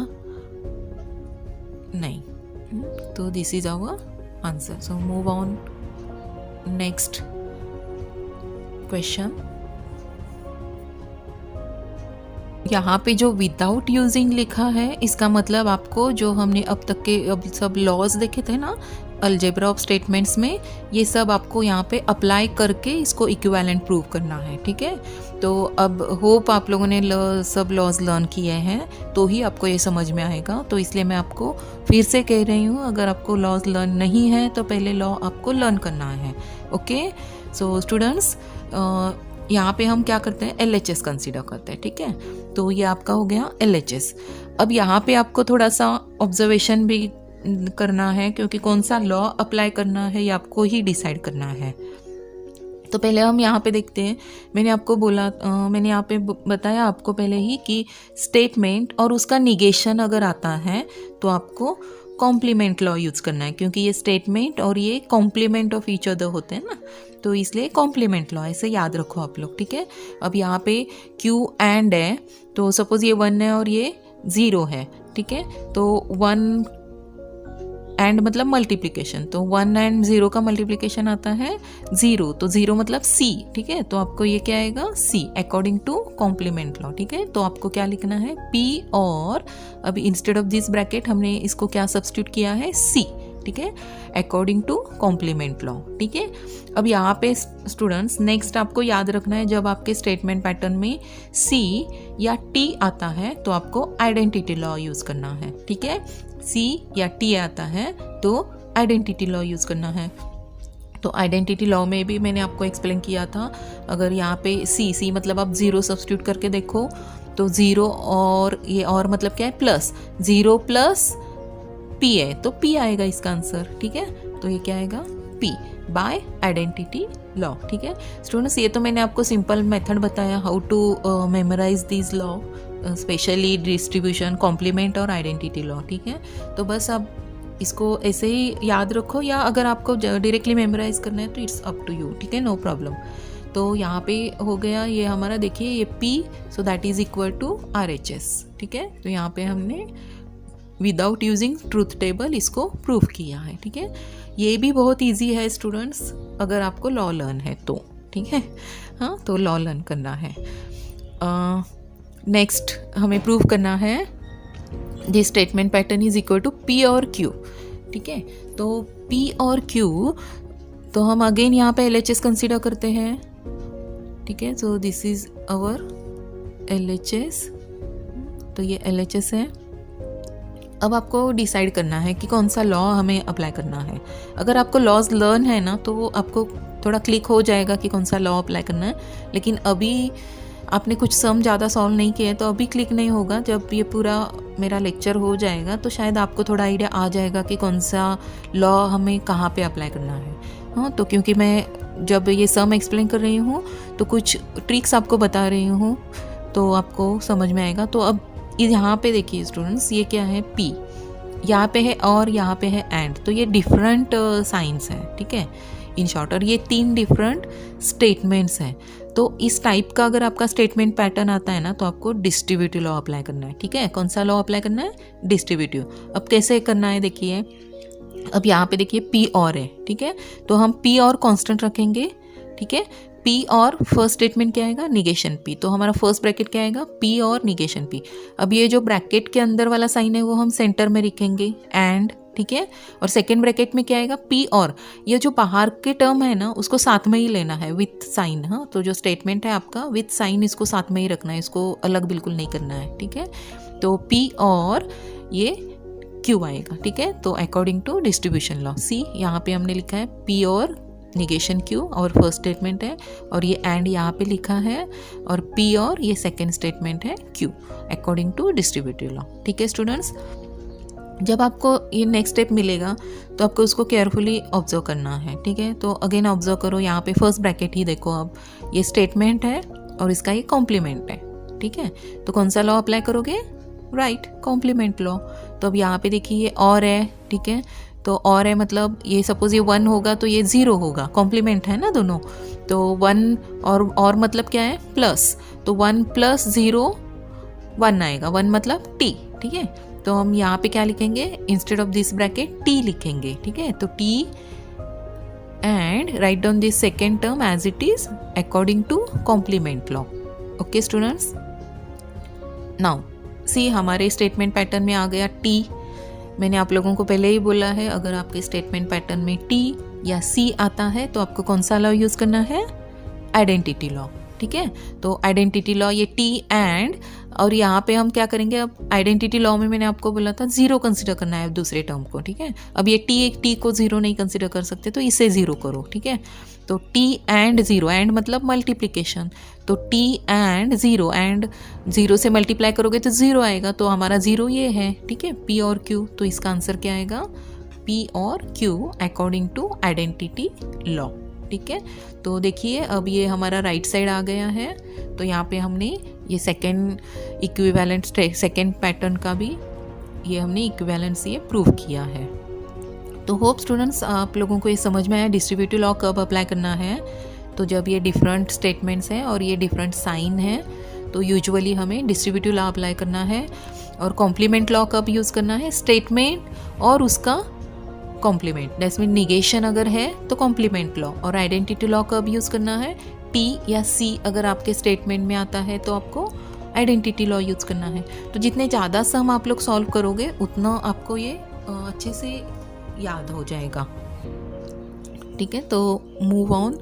नहीं। तो this is our answer. So move on next question. यहाँ पे जो विदाउट यूजिंग लिखा है, इसका मतलब आपको जो हमने अब तक के अब सब लॉज देखे थे ना अलजेब्रा ऑफ स्टेटमेंट्स में, ये सब आपको यहाँ पे अप्लाई करके इसको इक्विवेलेंट प्रूव करना है, ठीक है। तो अब होप आप लोगों ने सब लॉज लर्न किए हैं तो ही आपको ये समझ में आएगा। तो इसलिए मैं आपको फिर से कह रही हूँ, अगर आपको लॉज लर्न नहीं है तो पहले लॉ आपको लर्न करना है, ओके। सो स्टूडेंट्स, यहाँ पे हम क्या करते हैं, LHS कंसीडर करते हैं, ठीक है। तो ये आपका हो गया LHS। अब यहाँ पे आपको थोड़ा सा ऑब्जर्वेशन भी करना है, क्योंकि कौन सा लॉ अप्लाई करना है ये आपको ही डिसाइड करना है। तो पहले हम यहाँ पे देखते हैं। मैंने आपको बोला, मैंने यहाँ पे बताया आपको पहले ही कि स्टेटमेंट और उसका निगेशन अगर आता है तो आपको कॉम्प्लीमेंट लॉ यूज़ करना है, क्योंकि ये स्टेटमेंट और ये कॉम्प्लीमेंट ऑफ ईच अदर होते हैं ना, तो इसलिए कॉम्प्लीमेंट लॉ ऐसे याद रखो आप लोग, ठीक है। अब यहाँ पे क्यू एंड है, तो सपोज ये 1 है और ये 0 है, ठीक है। तो 1 एंड मतलब मल्टीप्लिकेशन, तो 1 एंड 0 का मल्टीप्लिकेशन आता है 0, तो 0 मतलब C, ठीक है। तो आपको ये क्या आएगा C according to complement law, ठीक है। तो आपको क्या लिखना है P और अभी इंस्टेड ऑफ दिस ब्रैकेट हमने इसको क्या सब्स्टिट्यूट किया है C, ठीक है, अकॉर्डिंग टू कॉम्प्लीमेंट लॉ, ठीक है। अब यहाँ पे स्टूडेंट्स नेक्स्ट आपको याद रखना है, जब आपके स्टेटमेंट पैटर्न में C या T आता है तो आपको आइडेंटिटी लॉ यूज़ करना है, ठीक है। C या T आता है तो आइडेंटिटी लॉ यूज़ करना है। तो आइडेंटिटी लॉ में भी मैंने आपको एक्सप्लेन किया था, अगर यहाँ पे C मतलब आप 0 सब्स्टिट्यूट करके देखो तो 0 और ये और मतलब क्या है प्लस, 0 प्लस P है तो P आएगा इसका आंसर, ठीक है। तो ये क्या आएगा P बाय आइडेंटिटी लॉ, ठीक है। स्टूडेंट्स ये तो मैंने आपको सिंपल मेथड बताया how to memorize this law, specially distribution, complement और आइडेंटिटी लॉ, ठीक है। तो बस आप इसको ऐसे ही याद रखो, या अगर आपको डायरेक्टली मेमोराइज करना है तो इट्स अप टू यू, ठीक है, नो प्रॉब्लम। तो यहाँ पे हो गया ये हमारा, देखिए ये P, so that is equal to RHS, ठीक है। तो यहाँ पे हमने विदाउट यूजिंग ट्रूथ टेबल इसको प्रूव किया है, ठीक है। ये भी बहुत इजी है स्टूडेंट्स, अगर आपको लॉ लर्न है तो, ठीक है। हाँ, तो लॉ लर्न करना है। नेक्स्ट हमें प्रूव करना है this statement pattern is equal to P और Q, ठीक है। तो P और Q, तो हम अगेन यहाँ पे LHS कंसीडर करते हैं, ठीक है। So this is our LHS, तो ये LHS है। अब आपको डिसाइड करना है कि कौन सा लॉ हमें अप्लाई करना है। अगर आपको लॉज लर्न है ना तो आपको थोड़ा क्लिक हो जाएगा कि कौन सा लॉ अप्लाई करना है, लेकिन अभी आपने कुछ सम ज़्यादा सॉल्व नहीं किया है तो अभी क्लिक नहीं होगा। जब ये पूरा मेरा लेक्चर हो जाएगा तो शायद आपको थोड़ा आइडिया आ जाएगा कि कौन सा लॉ हमें कहाँ पे अप्लाई करना है। हाँ, तो क्योंकि मैं जब ये सम एक्सप्लेन कर रही हूँ तो कुछ ट्रिक्स आपको बता रही हूँ तो आपको समझ में आएगा। तो अब यहाँ पे देखिए स्टूडेंट्स, ये क्या है P, यहाँ पे है और यहाँ पे है एंड, तो ये डिफरेंट साइंस है, ठीक है, इन शॉर्ट। और ये 3 डिफरेंट स्टेटमेंट्स हैं। तो इस टाइप का अगर आपका स्टेटमेंट पैटर्न आता है ना तो आपको डिस्ट्रीब्यूटिव लॉ अप्लाई करना है, ठीक है। कौन सा लॉ अप्लाई करना है? डिस्ट्रीब्यूटिव। अब कैसे करना है देखिए, अब यहाँ पे देखिए P और है, ठीक है। तो हम P और कांस्टेंट रखेंगे, ठीक है। P और फर्स्ट स्टेटमेंट क्या आएगा? Negation P। तो हमारा फर्स्ट ब्रैकेट क्या आएगा? P और निगेशन P। अब ये जो ब्रैकेट के अंदर वाला साइन है वो हम सेंटर में लिखेंगे एंड, ठीक है। और सेकेंड ब्रैकेट में क्या आएगा? P और ये जो बाहर के टर्म है ना उसको साथ में ही लेना है विथ साइन। हाँ, तो जो स्टेटमेंट है आपका विथ साइन इसको साथ में ही रखना है, इसको अलग बिल्कुल नहीं करना है, ठीक है। तो P और ये Q आएगा, ठीक है। तो अकॉर्डिंग टू डिस्ट्रीब्यूशन लॉ, सी यहाँ पे हमने लिखा है P और निगेशन Q और फर्स्ट स्टेटमेंट है, और ये एंड यहाँ पे लिखा है, और P और ये सेकेंड स्टेटमेंट है Q according to distributive law, ठीक है स्टूडेंट्स। जब आपको ये नेक्स्ट स्टेप मिलेगा तो आपको उसको केयरफुली ऑब्जर्व करना है, ठीक है। तो अगेन ऑब्जर्व करो, यहाँ पे फर्स्ट ब्रैकेट ही देखो, अब ये स्टेटमेंट है और इसका ये कॉम्प्लीमेंट है, ठीक है। तो कौन सा लॉ अप्लाई करोगे? Right, complement law. तो अब यहाँ पे देखिए ये और है, ठीक है। तो और है मतलब ये सपोज ये 1 होगा तो ये 0 होगा, कॉम्प्लीमेंट है ना दोनों। तो 1 और मतलब क्या है? प्लस। तो 1 + 0 1 आएगा, 1 मतलब T, ठीक है। तो हम यहाँ पे क्या लिखेंगे? Instead of this bracket T लिखेंगे, ठीक है। तो T and write down this second term as it is according to complement law. Okay students, now see हमारे स्टेटमेंट पैटर्न में आ गया T। मैंने आप लोगों को पहले ही बोला है, अगर आपके स्टेटमेंट पैटर्न में T या C आता है तो आपको कौन सा लॉ यूज़ करना है? आइडेंटिटी लॉ, ठीक है। तो आइडेंटिटी लॉ ये T एंड, और यहाँ पे हम क्या करेंगे? अब आइडेंटिटी लॉ में मैंने आपको बोला था 0 कंसिडर करना है दूसरे टर्म को, ठीक है। अब ये T को 0 नहीं कंसिडर कर सकते तो इसे 0 करो, ठीक है। तो T एंड 0, एंड मतलब मल्टीप्लिकेशन, तो T एंड 0, एंड 0 से मल्टीप्लाई करोगे तो 0 आएगा, तो हमारा 0 ये है, ठीक है, P और Q। तो इसका आंसर क्या आएगा? P और Q according to identity law, ठीक है। तो देखिए अब ये हमारा राइट साइड आ गया है, तो यहाँ पे हमने ये सेकेंड इक्विवेलेंट सेकेंड पैटर्न का भी ये हमने इक्विवेलेंस ये प्रूव किया है। तो होप स्टूडेंट्स आप लोगों को ये समझ में आया डिस्ट्रीब्यूटिव लॉ कब अप्लाई करना है। तो जब ये डिफरेंट स्टेटमेंट्स हैं और ये डिफरेंट साइन है तो यूजुअली हमें डिस्ट्रीब्यूटिव लॉ अप्लाई करना है। और कॉम्प्लीमेंट लॉ कब यूज़ करना है? स्टेटमेंट और उसका कॉम्प्लीमेंट, दैट्स मीन निगेशन अगर है तो कॉम्प्लीमेंट लॉ, और आइडेंटिटी लॉ कब यूज़ करना है, टी या सी अगर आपके स्टेटमेंट में आता है तो आपको आइडेंटिटी लॉ यूज़ करना है। तो जितने ज़्यादा सम आप लोग सॉल्व करोगे उतना आपको ये अच्छे से याद हो जाएगा। ठीक है, तो मूव ऑन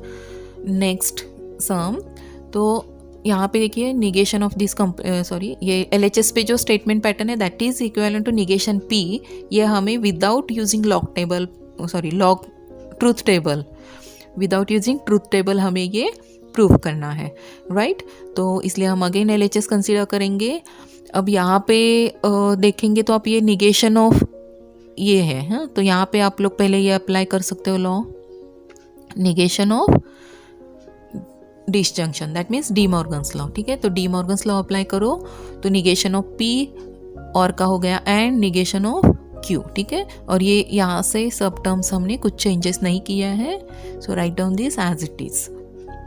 नेक्स्ट सम। तो यहाँ पे देखिए निगेशन ऑफ दिस ये LHS पे जो स्टेटमेंट पैटर्न है that is equivalent to negation P, ये हमें without using log truth table, without using truth table हमें ये प्रूव करना है, राइट। तो इसलिए हम अगेन LHS कंसीडर करेंगे। अब यहाँ पे देखेंगे तो आप ये निगेशन ऑफ ये है, हाँ, तो यहाँ पे आप लोग पहले ये अप्लाई कर सकते हो law, negation of disjunction, that means D Morgan's law. ठीक है, तो डी मॉर्गन्स लॉ अप्लाई करो तो निगेशन ऑफ P और का हो गया एंड निगेशन ऑफ Q। ठीक है, और ये यहाँ से सब टर्म्स हमने कुछ चेंजेस नहीं किया है, so write down this as it is.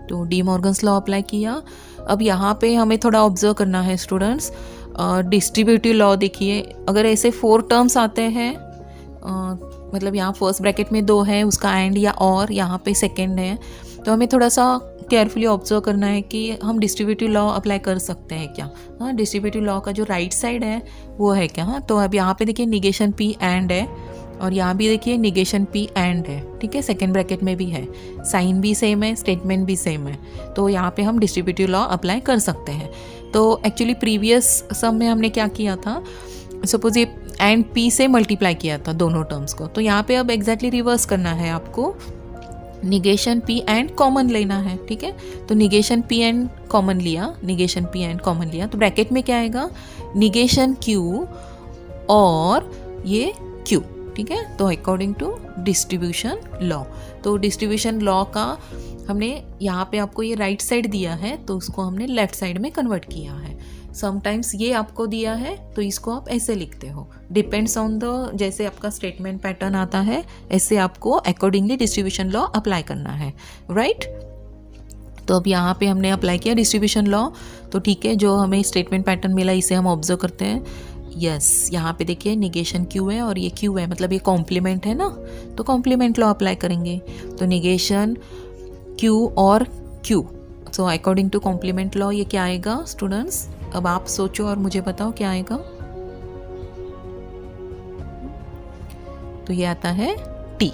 तो डी मॉर्गन्स लॉ अप्लाई किया। अब यहाँ पे हमें थोड़ा ऑब्जर्व करना है स्टूडेंट्स, डिस्ट्रीब्यूटिव लॉ देखिए, अगर ऐसे 4 टर्म्स आते हैं, मतलब यहाँ फर्स्ट ब्रैकेट में 2 है, उसका एंड या और यहाँ पे सेकेंड है, तो हमें थोड़ा सा केयरफुली ऑब्जर्व करना है कि हम डिस्ट्रीब्यूटिव लॉ अप्लाई कर सकते हैं क्या। हाँ, डिस्ट्रीब्यूटिव लॉ का जो राइट साइड है वो है क्या। हाँ, तो अब यहाँ पे देखिए निगेशन P एंड है, और यहाँ भी देखिए निगेशन P एंड है। ठीक है, सेकेंड ब्रैकेट में भी है, साइन भी सेम है, स्टेटमेंट भी सेम है, तो यहाँ पे हम डिस्ट्रीब्यूटिव लॉ अप्लाई कर सकते हैं। तो एक्चुअली प्रीवियस सम में हमने क्या किया था, सपोज ये एंड P से मल्टीप्लाई किया था दोनों टर्म्स को, तो यहाँ पे अब एग्जैक्टली रिवर्स करना है आपको, निगेशन P एंड कॉमन लेना है। ठीक है, तो निगेशन P एंड कॉमन लिया, निगेशन P एंड कॉमन लिया, तो ब्रैकेट में क्या आएगा, निगेशन Q और ये Q। ठीक है, तो अकॉर्डिंग टू डिस्ट्रीब्यूशन लॉ, तो डिस्ट्रीब्यूशन लॉ का हमने यहाँ पे आपको ये राइट साइड दिया है तो उसको हमने लेफ्ट साइड में कन्वर्ट किया है। समटाइम्स ये आपको दिया है तो इसको आप ऐसे लिखते हो, डिपेंड्स ऑन द जैसे आपका स्टेटमेंट पैटर्न आता है ऐसे आपको अकॉर्डिंगली डिस्ट्रीब्यूशन लॉ अप्लाई करना है, राइट। तो अब यहाँ पे हमने अप्लाई किया डिस्ट्रीब्यूशन लॉ, तो ठीक है, जो हमें स्टेटमेंट पैटर्न मिला इसे हम ऑब्जर्व करते हैं। यस, यहाँ पे देखिए निगेशन Q है और ये Q है, मतलब ये कॉम्प्लीमेंट है ना, तो कॉम्प्लीमेंट लॉ अप्लाई करेंगे, तो निगेशन Q और Q, so according to complement law ये क्या आएगा स्टूडेंट्स, अब आप सोचो और मुझे बताओ क्या आएगा। तो ये आता है T।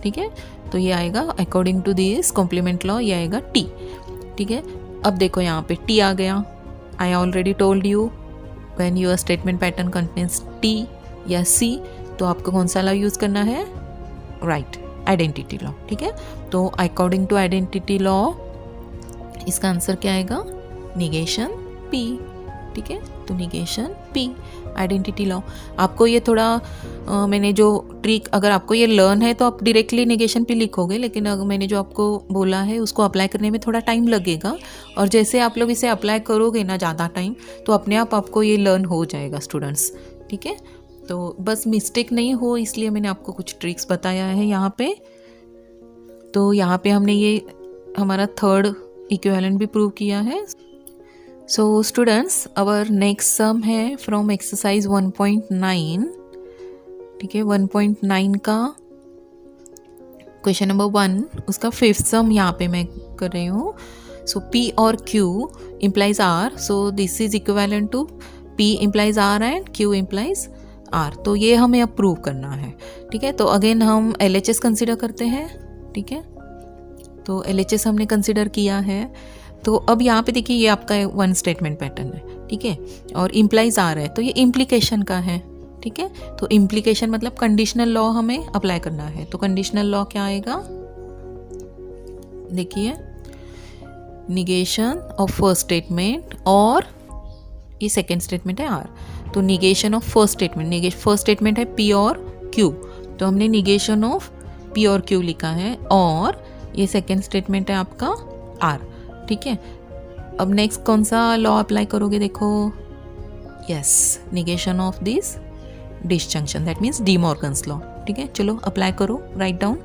ठीक है, तो ये आएगा according to this complement law, ये आएगा T। ठीक है, अब देखो यहाँ पे T आ गया। I already told you when your statement pattern contains T या C, तो आपको कौन सा लॉ यूज करना है, राइट, आइडेंटिटी लॉ। ठीक है, तो अकॉर्डिंग टू आइडेंटिटी लॉ इसका आंसर क्या आएगा, निगेशन P। ठीक है, तो निगेशन P, आइडेंटिटी लॉ। आपको ये थोड़ा मैंने जो ट्रिक, अगर आपको ये लर्न है तो आप डायरेक्टली निगेशन P लिखोगे, लेकिन अगर मैंने जो आपको बोला है उसको अप्लाई करने में थोड़ा टाइम लगेगा, और जैसे आप लोग इसे अप्लाई करोगे ना ज़्यादा टाइम, तो अपने आप आपको ये लर्न हो जाएगा स्टूडेंट्स। ठीक है, तो बस मिस्टेक नहीं हो इसलिए मैंने आपको कुछ ट्रिक्स बताया है यहाँ पे। तो यहाँ पे हमने ये हमारा थर्ड इक्विवेलेंट भी प्रूव किया है। So students, our next sum है फ्रॉम एक्सरसाइज 1.9। ठीक है, 1.9 का क्वेश्चन नंबर 1, उसका 5th सम यहाँ पे मैं कर रही हूँ। सो P और Q implies R, so this is equivalent to P implies R and Q implies R, तो ये हमें अब प्रूव करना है। ठीक है, तो अगेन हम LHS कंसिडर करते हैं। ठीक है, तो LHS हमने कंसिडर किया है, तो अब यहाँ पे देखिए ये आपका वन स्टेटमेंट पैटर्न है। ठीक है, और इम्प्लाइज आ रहा है तो ये इम्प्लीकेशन का है। ठीक है, तो इम्प्लीकेशन मतलब कंडीशनल लॉ हमें अप्लाई करना है, तो कंडीशनल लॉ क्या आएगा, देखिए निगेशन ऑफ फर्स्ट स्टेटमेंट और ये सेकेंड स्टेटमेंट है R, तो negation of first statement, first statement है P और Q, तो हमने निगेशन ऑफ P और Q लिखा है, और ये सेकेंड स्टेटमेंट है आपका R। ठीक है, अब नेक्स्ट कौन सा लॉ अप्लाई करोगे, देखो, yes, negation of this disjunction, that means D Morgan's law. ठीक है, चलो अप्लाई करो, राइट डाउन,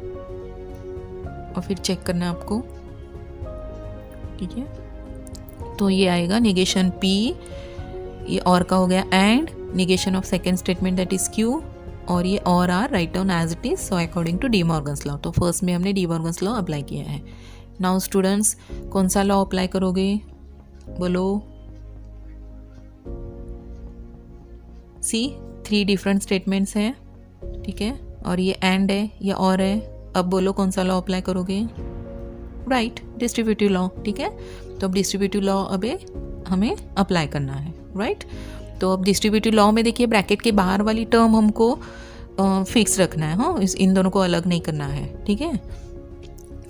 और फिर चेक करना है आपको। ठीक है, तो ये आएगा निगेशन P, ये और का हो गया and negation of second statement that is Q, और ये और are write down as it is, so according to De Morgan's law. तो फर्स्ट में हमने डी मॉर्गन्स लॉ अप्लाई किया है। नाउ स्टूडेंट्स कौन सा लॉ अप्लाई करोगे, बोलो। सी 3 डिफरेंट स्टेटमेंट्स हैं, ठीक है, और ये एंड है, ये और है। अब बोलो कौन सा लॉ अप्लाई करोगे, राइट, डिस्ट्रीब्यूटिव लॉ, ठीक है। तो अब डिस्ट्रीब्यूटिव लॉ अब हमें अप्लाई करना है, राइट। तो अब डिस्ट्रीब्यूटिव लॉ में देखिए ब्रैकेट के बाहर वाली टर्म हमको फिक्स रखना है, हाँ, इन दोनों को अलग नहीं करना है, ठीक है।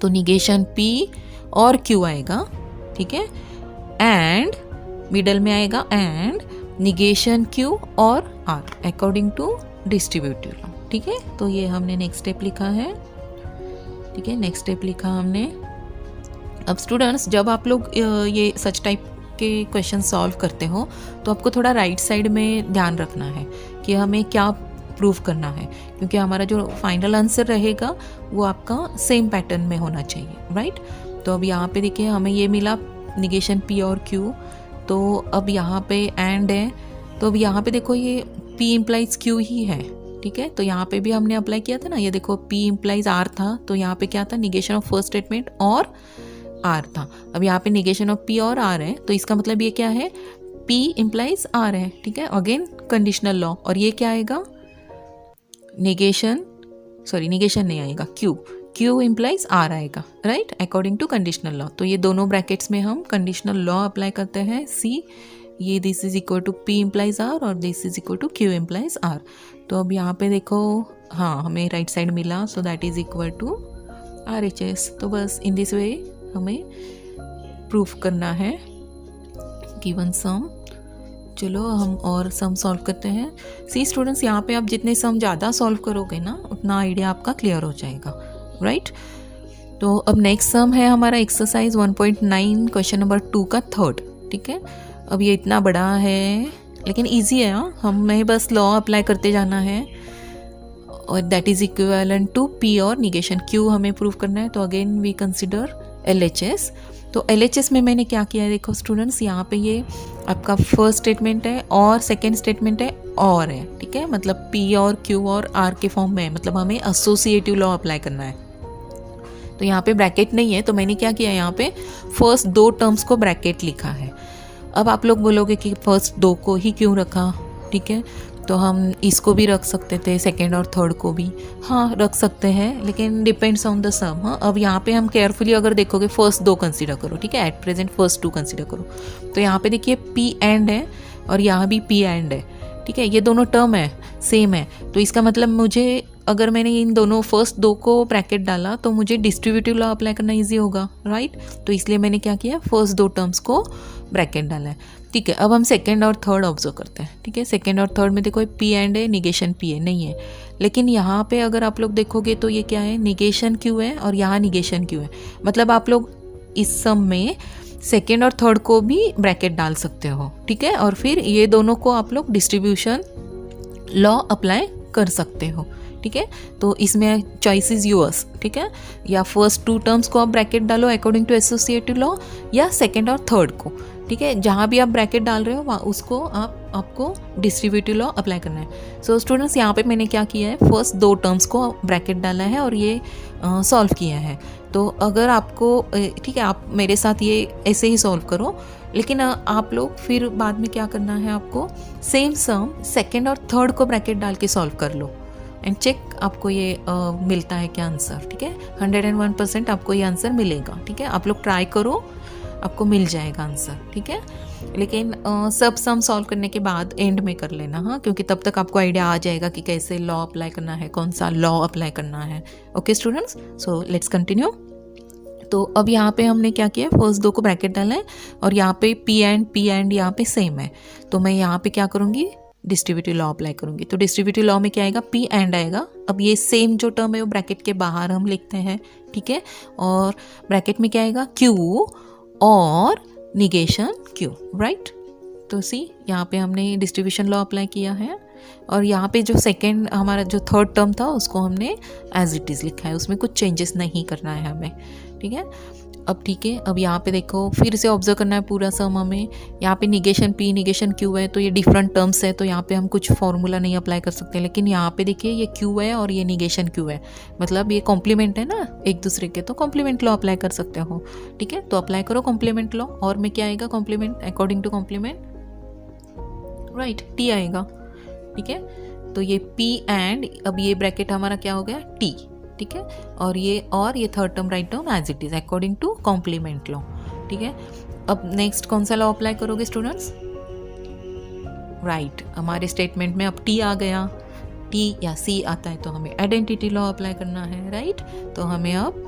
तो निगेशन P और Q आएगा, ठीक है, एंड मिडल में आएगा एंड निगेशन Q और R according to distributive law, ठीक है। तो ये हमने नेक्स्ट स्टेप लिखा है, ठीक है, नेक्स्ट स्टेप लिखा हमने। अब स्टूडेंट्स जब आप लोग ये सच टाइप के क्वेश्चन सॉल्व करते हो तो आपको थोड़ा राइट साइड में ध्यान रखना है कि हमें क्या प्रूव करना है, क्योंकि हमारा जो फाइनल आंसर रहेगा वो आपका सेम पैटर्न में होना चाहिए, राइट। तो अब यहाँ पे देखिए हमें ये मिला निगेशन P और Q, तो अब यहाँ पे एंड है, तो अब यहाँ पे देखो ये P इम्प्लाइज Q ही है, ठीक है। तो यहाँ पे भी हमने अप्लाई किया था ना, ये देखो P इम्प्लाइज R था, तो यहाँ पे क्या था, निगेशन ऑफ फर्स्ट स्टेटमेंट और R था। अब यहाँ पे निगेशन ऑफ P और R है, तो इसका मतलब ये क्या है, P इम्प्लाइज R है, ठीक है, अगेन कंडीशनल लॉ। और ये क्या आएगा, निगेशन नहीं आएगा, Q इम्प्लाइज R आएगा, right, according to conditional law. तो ये दोनों ब्रैकेट्स में हम कंडीशनल लॉ अप्लाई करते हैं। सी ये this is equal to P implies R और this is equal to Q implies R। तो अब यहाँ पे देखो, हाँ, हमें राइट साइड मिला, so that is equal to RHS। तो बस इन दिस वे हमें प्रूफ करना है गिवन सम। चलो हम और सम सॉल्व करते हैं। सी स्टूडेंट्स यहाँ पे आप जितने सम ज़्यादा सॉल्व करोगे ना उतना आइडिया आपका क्लियर हो जाएगा, राइट। तो अब नेक्स्ट सम है हमारा एक्सरसाइज 1.9 क्वेश्चन नंबर 2 का थर्ड, ठीक है। अब ये इतना बड़ा है लेकिन ईजी है, हाँ, हमें बस लॉ अप्लाई करते जाना है और that is equivalent to P और निगेशन Q हमें प्रूव करना है। तो अगेन वी कंसिडर LHS। तो LHS में मैंने क्या किया है, देखो स्टूडेंट्स यहाँ पे ये आपका फर्स्ट स्टेटमेंट है और सेकेंड स्टेटमेंट है और है, ठीक है, मतलब P और Q और R के फॉर्म में है, मतलब हमें एसोसिएटिव लॉ अप्लाई करना है। तो यहाँ पे ब्रैकेट नहीं है, तो मैंने क्या किया, यहाँ पे फर्स्ट 2 टर्म्स को ब्रैकेट लिखा है। अब आप लोग बोलोगे कि फर्स्ट 2 को ही क्यों रखा, ठीक है, तो हम इसको भी रख सकते थे, सेकेंड और थर्ड को भी, हाँ रख सकते हैं, लेकिन डिपेंड्स ऑन द सम। हाँ, अब यहाँ पे हम केयरफुली अगर देखोगे फर्स्ट 2 कंसीडर करो, ठीक है, एट प्रेजेंट फर्स्ट 2 कंसीडर करो। तो यहाँ पे देखिए P एंड है और यहाँ भी P एंड है, ठीक है, ये दोनों टर्म है, सेम है। तो इसका मतलब मुझे, अगर मैंने इन दोनों फर्स्ट 2 को ब्रैकेट डाला तो मुझे डिस्ट्रीब्यूटिव लॉ अप्लाई करना इजी होगा, राइट। तो इसलिए मैंने क्या किया, फर्स्ट 2 टर्म्स को ब्रैकेट डाला है, ठीक है। अब हम सेकेंड और थर्ड ऑब्जर्व करते हैं, ठीक है। सेकेंड और थर्ड में देखो P एंड है, निगेशन P है, नहीं है, लेकिन यहाँ पे अगर आप लोग देखोगे तो ये क्या है, निगेशन Q है और यहाँ निगेशन Q है, मतलब आप लोग इस सम में सेकेंड और थर्ड को भी ब्रैकेट डाल सकते हो, ठीक है, और फिर ये दोनों को आप लोग डिस्ट्रीब्यूशन लॉ अप्लाई कर सकते हो, ठीक है। तो इसमें चॉइस इज योर्स, ठीक है, या फर्स्ट 2 टर्म्स को आप ब्रैकेट डालो अकॉर्डिंग टू एसोसिएटिव लॉ, या सेकेंड और थर्ड को, ठीक है, जहाँ भी आप ब्रैकेट डाल रहे हो वहाँ उसको आपको डिस्ट्रीब्यूटिव लॉ अप्लाई करना है। सो स्टूडेंट्स यहाँ पे मैंने क्या किया है, फर्स्ट 2 टर्म्स को ब्रैकेट डाला है और ये सॉल्व किया है। तो अगर आपको, ठीक है, आप मेरे साथ ये ऐसे ही सॉल्व करो, लेकिन आप लोग फिर बाद में क्या करना है, आपको सेम सम सेकेंड और थर्ड को ब्रैकेट डाल के सॉल्व कर लो एंड चेक आपको ये मिलता है क्या आंसर, ठीक है। 101% आपको ये आंसर मिलेगा, ठीक है, आप लोग ट्राई करो, आपको मिल जाएगा आंसर, ठीक है। लेकिन सब सम सॉल्व करने के बाद एंड में कर लेना, हाँ, क्योंकि तब तक आपको आइडिया आ जाएगा कि कैसे लॉ अप्लाई करना है, कौन सा लॉ अप्लाई करना है। Okay students, so let's continue. तो अब यहाँ पे हमने क्या किया, फर्स्ट 2 को ब्रैकेट डाला है और यहाँ पे P एंड यहाँ पे सेम है, तो मैं यहाँ पे क्या करूँगी, डिस्ट्रीब्यूटिव लॉ अप्लाई करूँगी। तो डिस्ट्रीब्यूटिव लॉ में क्या आएगा, P एंड आएगा। अब ये सेम जो टर्म है वो ब्रैकेट के बाहर हम लिखते हैं, ठीक है, और ब्रैकेट में क्या आएगा, Q और निगेशन Q, राइट। तो सी यहाँ पे हमने डिस्ट्रीब्यूशन लॉ अप्लाई किया है और यहाँ पे जो सेकेंड हमारा जो थर्ड टर्म था उसको हमने एज इट इज़ लिखा है, उसमें कुछ चेंजेस नहीं करना है हमें, ठीक है। अब ठीक है, अब यहाँ पे देखो फिर से ऑब्जर्व करना है पूरा सम हमें। यहाँ पे निगेशन पी निगेशन क्यू है, तो ये डिफरेंट टर्म्स है, तो यहाँ पे हम कुछ फॉर्मूला नहीं अप्लाई कर सकते। लेकिन यहाँ पे देखिए ये क्यू है और ये निगेशन क्यू है, मतलब ये कॉम्प्लीमेंट है ना एक दूसरे के, तो कॉम्प्लीमेंट लॉ अप्लाई कर सकते हो। ठीक है, तो अप्लाई करो कॉम्प्लीमेंट लॉ। और में क्या आएगा complement, according to complement, right, T आएगा। ठीक है, तो ये पी एंड अब ये ब्रैकेट हमारा क्या हो गया टी। ठीक है, और ये third term write down as it is according to complement law. ठीक है, अब नेक्स्ट कौन सा लॉ अप्लाई करोगे स्टूडेंट्स? राइट, हमारे स्टेटमेंट में अब टी आ गया, टी या सी आता है तो हमें आइडेंटिटी लॉ अप्लाई करना है। राइट, तो हमें अब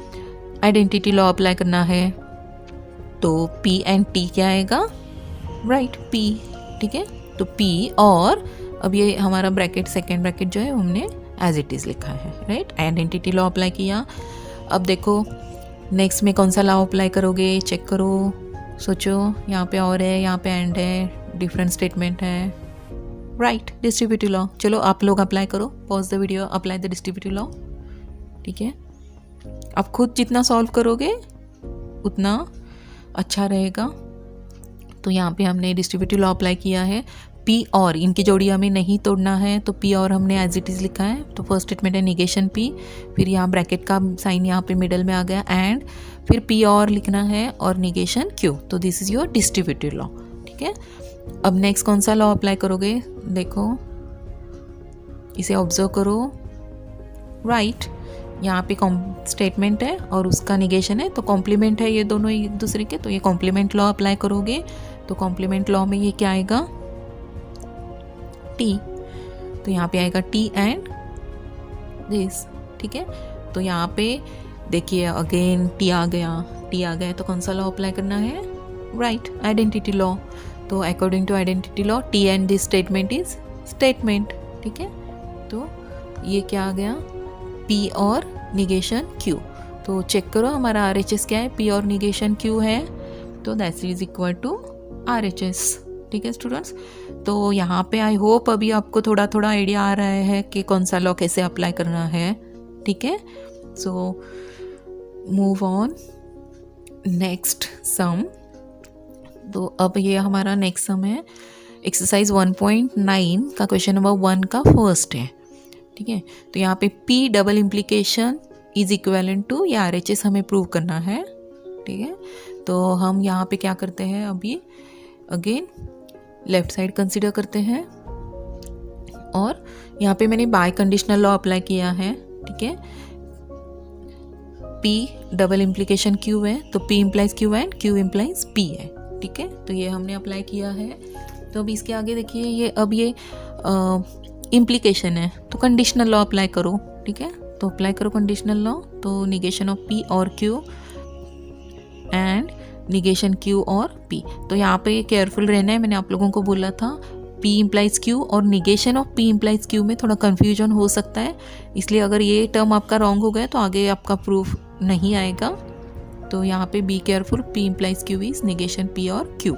आइडेंटिटी लॉ अप्लाई करना है, तो पी एंड टी क्या आएगा? Right, P. ठीक है, तो पी और अब ये हमारा ब्रैकेट सेकेंड ब्रैकेट जो है हमने एज इट इज़ लिखा है। राइट, आइडेंटिटी लॉ अप्लाई किया। अब देखो नेक्स्ट में कौन सा लॉ अप्लाई करोगे, चेक करो, सोचो। यहाँ पे और है, यहाँ पे एंड है, डिफरेंट स्टेटमेंट है। Right, distributive law. चलो आप लोग अप्लाई करो, pause the video, apply the distributive law. ठीक है, आप खुद जितना सॉल्व करोगे उतना अच्छा रहेगा। तो यहाँ पे हमने डिस्ट्रीब्यूटिव लॉ अप्लाई किया है। पी और इनकी जोड़ी हमें नहीं तोड़ना है, तो पी और हमने एज इट इज़ लिखा है। तो फर्स्ट स्टेटमेंट है निगेशन पी, फिर यहाँ ब्रैकेट का साइन यहाँ पे मिडल में आ गया एंड, फिर पी और लिखना है और निगेशन क्यू। तो this is your distributive law. ठीक है, अब नेक्स्ट कौन सा लॉ अप्लाई करोगे, देखो इसे ऑब्जर्व करो। राइट, यहाँ पे स्टेटमेंट है और उसका निगेशन है, तो कॉम्प्लीमेंट है ये दोनों एक दूसरे के, तो ये कॉम्प्लीमेंट लॉ अप्लाई करोगे। तो कॉम्प्लीमेंट लॉ में ये क्या आएगा? टी। तो यहाँ पे आएगा टी एंड दिस। ठीक है, तो यहाँ पे देखिए अगेन टी आ गया, तो कौन सा लॉ अप्लाई करना है? Right, identity law. तो according to identity law T and this statement is statement. ठीक है, तो ये क्या आ गया? पी और निगेशन क्यू। तो चेक करो हमारा RHS क्या है, पी और निगेशन क्यू है, तो that is equal to RHS। ठीक है स्टूडेंट्स, तो यहाँ पे आई होप अभी आपको थोड़ा थोड़ा आइडिया आ रहा है कि कौन सा लॉ कैसे अप्लाई करना है। ठीक है, सो मूव ऑन नेक्स्ट सम। तो अब ये हमारा नेक्स्ट सम है एक्सरसाइज 1.9 का क्वेश्चन नंबर 1 का फर्स्ट है। ठीक है, तो यहाँ पे P double implication is equivalent to या RHS हमें प्रूव करना है। ठीक है, तो हम यहाँ पे क्या करते हैं, अभी अगेन लेफ्ट साइड कंसीडर करते हैं और यहाँ पे मैंने बाय कंडीशनल लॉ अप्लाई किया है। ठीक है, P डबल इम्प्लीकेशन Q है, तो P implies Q and Q implies P है। ठीक है, तो ये हमने अप्लाई किया है। तो अब इसके आगे देखिए ये अब ये इम्प्लीकेशन है, तो कंडीशनल लॉ अप्लाई करो। ठीक है, तो अप्लाई करो कंडीशनल लॉ। तो निगेशन ऑफ P और Q एंड निगेशन Q और P। तो यहाँ पे केयरफुल रहना है, मैंने आप लोगों को बोला था P इम्प्लाइज Q और negation of P implies Q में थोड़ा कन्फ्यूजन हो सकता है, इसलिए अगर ये टर्म आपका रॉन्ग हो गया तो आगे आपका प्रूफ नहीं आएगा। तो यहाँ पे be careful, P implies Q is negation P और Q।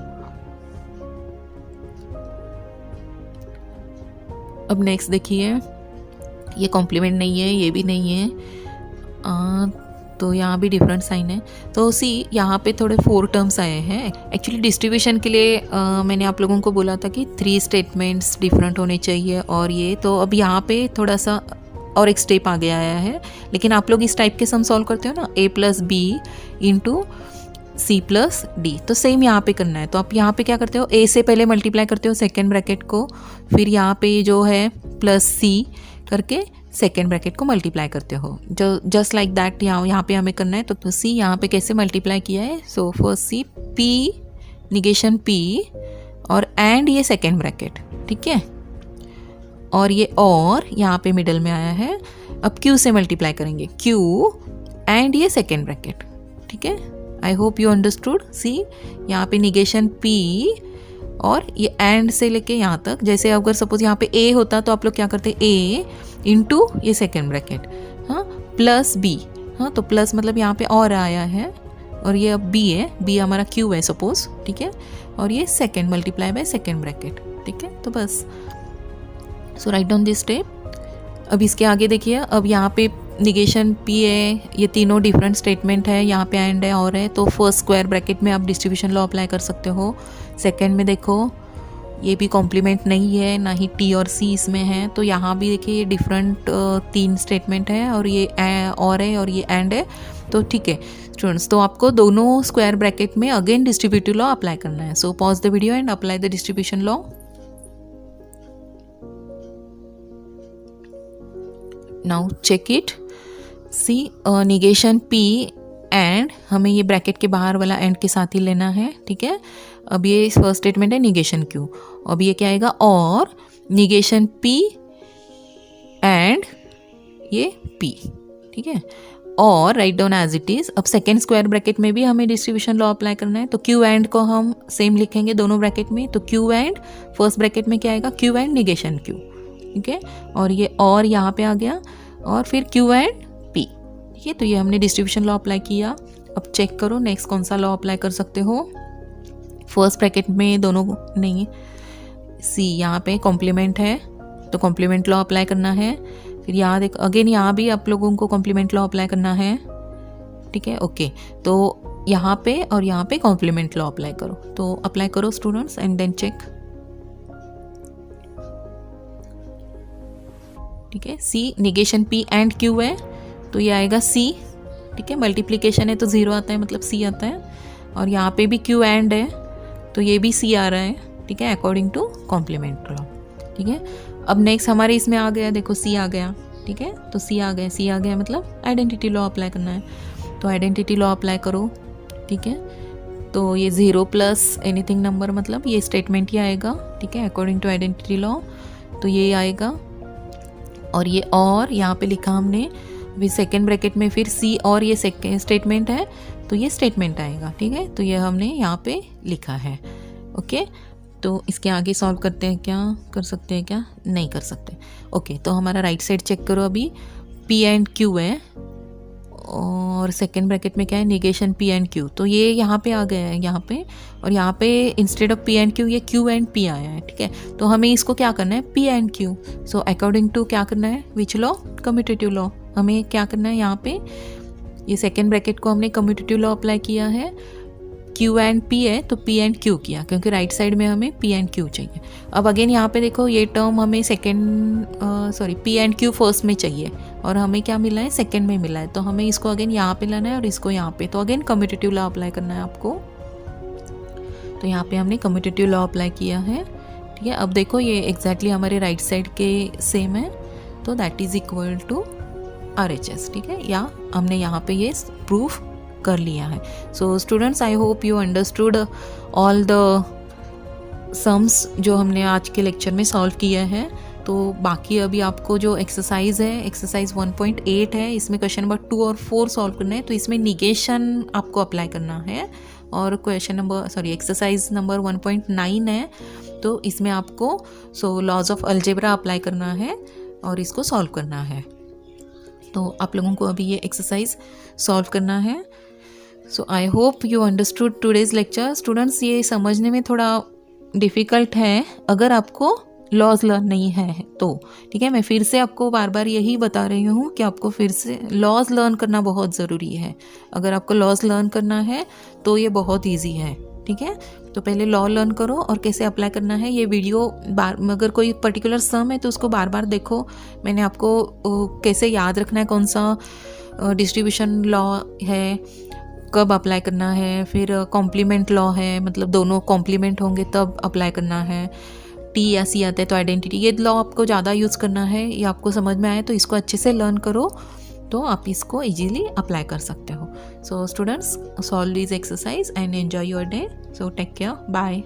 अब नेक्स्ट देखिए, ये कॉम्प्लीमेंट नहीं है, ये भी नहीं है, तो यहाँ भी डिफरेंट साइन है। तो सी यहाँ पे थोड़े 4 टर्म्स आए हैं। एक्चुअली डिस्ट्रीब्यूशन के लिए मैंने आप लोगों को बोला था कि 3 स्टेटमेंट्स डिफरेंट होने चाहिए, और ये तो अब यहाँ पे थोड़ा सा और एक स्टेप आगे आया है। लेकिन आप लोग इस टाइप के सम सॉल्व करते हो ना, A + B into C + D, तो सेम यहाँ पे करना है। तो आप यहाँ पे क्या करते हो, A से पहले मल्टीप्लाई करते हो सेकेंड ब्रैकेट को, फिर यहाँ पे जो है +C करके सेकेंड ब्रैकेट को मल्टीप्लाई करते हो, जो जस्ट लाइक दैट यहाँ पे हमें करना है। तो सी यहाँ पे कैसे मल्टीप्लाई किया है, सो फर्स्ट सी P निगेशन P और एंड ये सेकेंड ब्रैकेट। ठीक है, और ये और यहाँ पे मिडल में आया है। अब Q से मल्टीप्लाई करेंगे, Q एंड ये सेकेंड ब्रैकेट। ठीक है, आई होप यू अंडरस्टूड। सी यहाँ पे निगेशन P और ये एंड से लेके यहाँ तक, जैसे अगर सपोज यहाँ पे A होता तो आप लोग क्या करते, A इंटू ये सेकेंड ब्रैकेट, हाँ, प्लस B, हाँ, तो प्लस मतलब यहाँ पे और आया है, और ये अब B है, B हमारा Q है सपोज। ठीक है, और ये second multiply by second bracket. ठीक है, तो बस सो राइट डाउन दिस स्टेप। अब इसके आगे देखिए, अब यहाँ पे निगेशन पी है, ये तीनों डिफरेंट स्टेटमेंट है, यहाँ पे एंड है और है, तो फर्स्ट स्क्वायर ब्रैकेट में आप डिस्ट्रीब्यूशन लॉ अप्लाई कर सकते हो। सेकंड में देखो ये भी कॉम्प्लीमेंट नहीं है, ना ही टी और सी इसमें है, तो यहाँ भी देखिए ये डिफरेंट 3 स्टेटमेंट है और ये और है और ये एंड है, तो ठीक है स्टूडेंट्स। तो आपको दोनों स्क्वायर ब्रैकेट में अगेन डिस्ट्रीब्यूटिव लॉ अप्लाई करना है। So pause the video and apply the distribution law. Now check it, see negation P and हमें ये ब्रैकेट के बाहर वाला एंड के साथ ही लेना है, ठीक है। अब ये फर्स्ट स्टेटमेंट है निगेशन क्यू, अब ये क्या आएगा और निगेशन पी एंड ये पी, ठीक है, और write down as it is. अब सेकेंड स्क्वायर ब्रैकेट में भी हमें डिस्ट्रीब्यूशन लॉ अप्लाई करना है, तो क्यू एंड को हम सेम लिखेंगे दोनों ब्रैकेट में, तो क्यू एंड फर्स्ट ब्रैकेट में क्या आएगा क्यू एंड निगेशन क्यू, ठीक है, और ये और यहाँ पे आ गया और फिर क्यू एंड पी, ठीक है। तो ये हमने डिस्ट्रीब्यूशन लॉ अप्लाई किया। अब चेक करो नेक्स्ट कौन सा लॉ अप्लाई कर सकते हो। फर्स्ट ब्रैकेट में दोनों नहीं, सी यहाँ पे कॉम्प्लीमेंट है तो कॉम्प्लीमेंट लॉ अप्लाई करना है। फिर यहाँ देख अगेन यहाँ भी आप लोगों को कॉम्प्लीमेंट लॉ अप्लाई करना है, ठीक है, ओके। तो यहाँ पे और यहाँ पे कॉम्प्लीमेंट लॉ अप्लाई करो, तो अप्लाई करो स्टूडेंट्स एंड देन चेक, ठीक है। सी निगेशन पी एंड क्यू है तो ये आएगा सी, ठीक है, मल्टीप्लिकेशन है तो 0 आता है मतलब सी आता है, और यहाँ पे भी क्यू एंड है तो ये भी सी आ रहा है, ठीक है, अकॉर्डिंग टू कॉम्प्लीमेंट लॉ, ठीक है। अब नेक्स्ट हमारे इसमें आ गया, देखो सी आ गया, ठीक है, तो सी आ गया मतलब आइडेंटिटी लॉ अप्लाई करना है, तो आइडेंटिटी लॉ अप्लाई करो, ठीक है। तो ये 0 प्लस एनीथिंग नंबर मतलब ये स्टेटमेंट ही आएगा, ठीक है, अकॉर्डिंग टू आइडेंटिटी लॉ, तो ये आएगा और ये और यहाँ पे लिखा हमने फिर सेकेंड ब्रैकेट में फिर सी और ये सेकेंड स्टेटमेंट है तो ये स्टेटमेंट आएगा, ठीक है, तो ये हमने यहाँ पे लिखा है, ओके। तो इसके आगे सॉल्व करते हैं क्या, कर सकते हैं क्या, नहीं कर सकते, ओके। तो हमारा राइट साइड चेक करो, अभी पी एंड क्यू है और सेकेंड ब्रैकेट में क्या है निगेशन पी एंड क्यू, तो ये यहाँ पे आ गया है यहाँ पे, और यहाँ पे instead of P and Q ये क्यू एंड पी आया है, ठीक है। तो हमें इसको क्या करना है P and Q, so according to क्या करना है विच लॉ, कम्यूटेटिव लॉ। हमें क्या करना है यहाँ पे ये सेकेंड ब्रैकेट को हमने कम्यूटेटिव लॉ अप्लाई किया है, क्यू एंड पी है तो पी एंड क्यू किया क्योंकि राइट साइड में हमें पी एंड क्यू चाहिए। अब अगेन यहाँ पे देखो ये टर्म हमें पी एंड क्यू फर्स्ट में चाहिए और हमें क्या मिला है सेकेंड में मिला है, तो हमें इसको अगेन यहाँ पे लाना है और इसको यहाँ पे, तो अगेन कम्यूटेटिव लॉ अप्लाई करना है आपको। तो यहाँ पे हमने कम्यूटेटिव लॉ अप्लाई किया है, ठीक है। अब देखो ये एग्जैक्टली हमारे राइट साइड के सेम है, तो that is equal to RHS, ठीक है, या हमने यहाँ पे ये प्रूफ कर लिया है। So students I hope you understood all the sums जो हमने आज के लेक्चर में सॉल्व किया है। तो बाकी अभी आपको जो एक्सरसाइज है, एक्सरसाइज 1.8 है, इसमें क्वेश्चन नंबर 2 और 4 सॉल्व करना है, तो इसमें निगेशन आपको अप्लाई करना है, और एक्सरसाइज नंबर 1.9 है, तो इसमें आपको लॉज ऑफ अलजेब्रा अप्लाई करना है और इसको सॉल्व करना है। तो आप लोगों को अभी ये एक्सरसाइज सॉल्व करना है। So I hope you understood today's lecture. Students ये समझने में थोड़ा डिफ़िकल्ट है अगर आपको लॉज लर्न नहीं है तो, ठीक है। मैं फिर से आपको बार बार यही बता रही हूँ कि आपको फिर से लॉज लर्न करना बहुत ज़रूरी है। अगर आपको लॉज लर्न करना है तो ये बहुत ईजी है, ठीक है। तो पहले लॉ लर्न करो और कैसे अप्लाई करना है ये वीडियो अगर कोई पर्टिकुलर सम है तो उसको बार बार देखो। मैंने आपको कैसे याद रखना है कौन सा डिस्ट्रीब्यूशन लॉ है, कब अप्लाई करना है, फिर कॉम्प्लीमेंट लॉ है, मतलब दोनों कॉम्प्लीमेंट होंगे तब अप्लाई करना है, टी या सी आता है तो आइडेंटिटी, ये लॉ आपको ज़्यादा यूज़ करना है। ये आपको समझ में आए तो इसको अच्छे से लर्न करो तो आप इसको इजीली अप्लाई कर सकते हो। So students solve this exercise and enjoy your day. So take care, bye.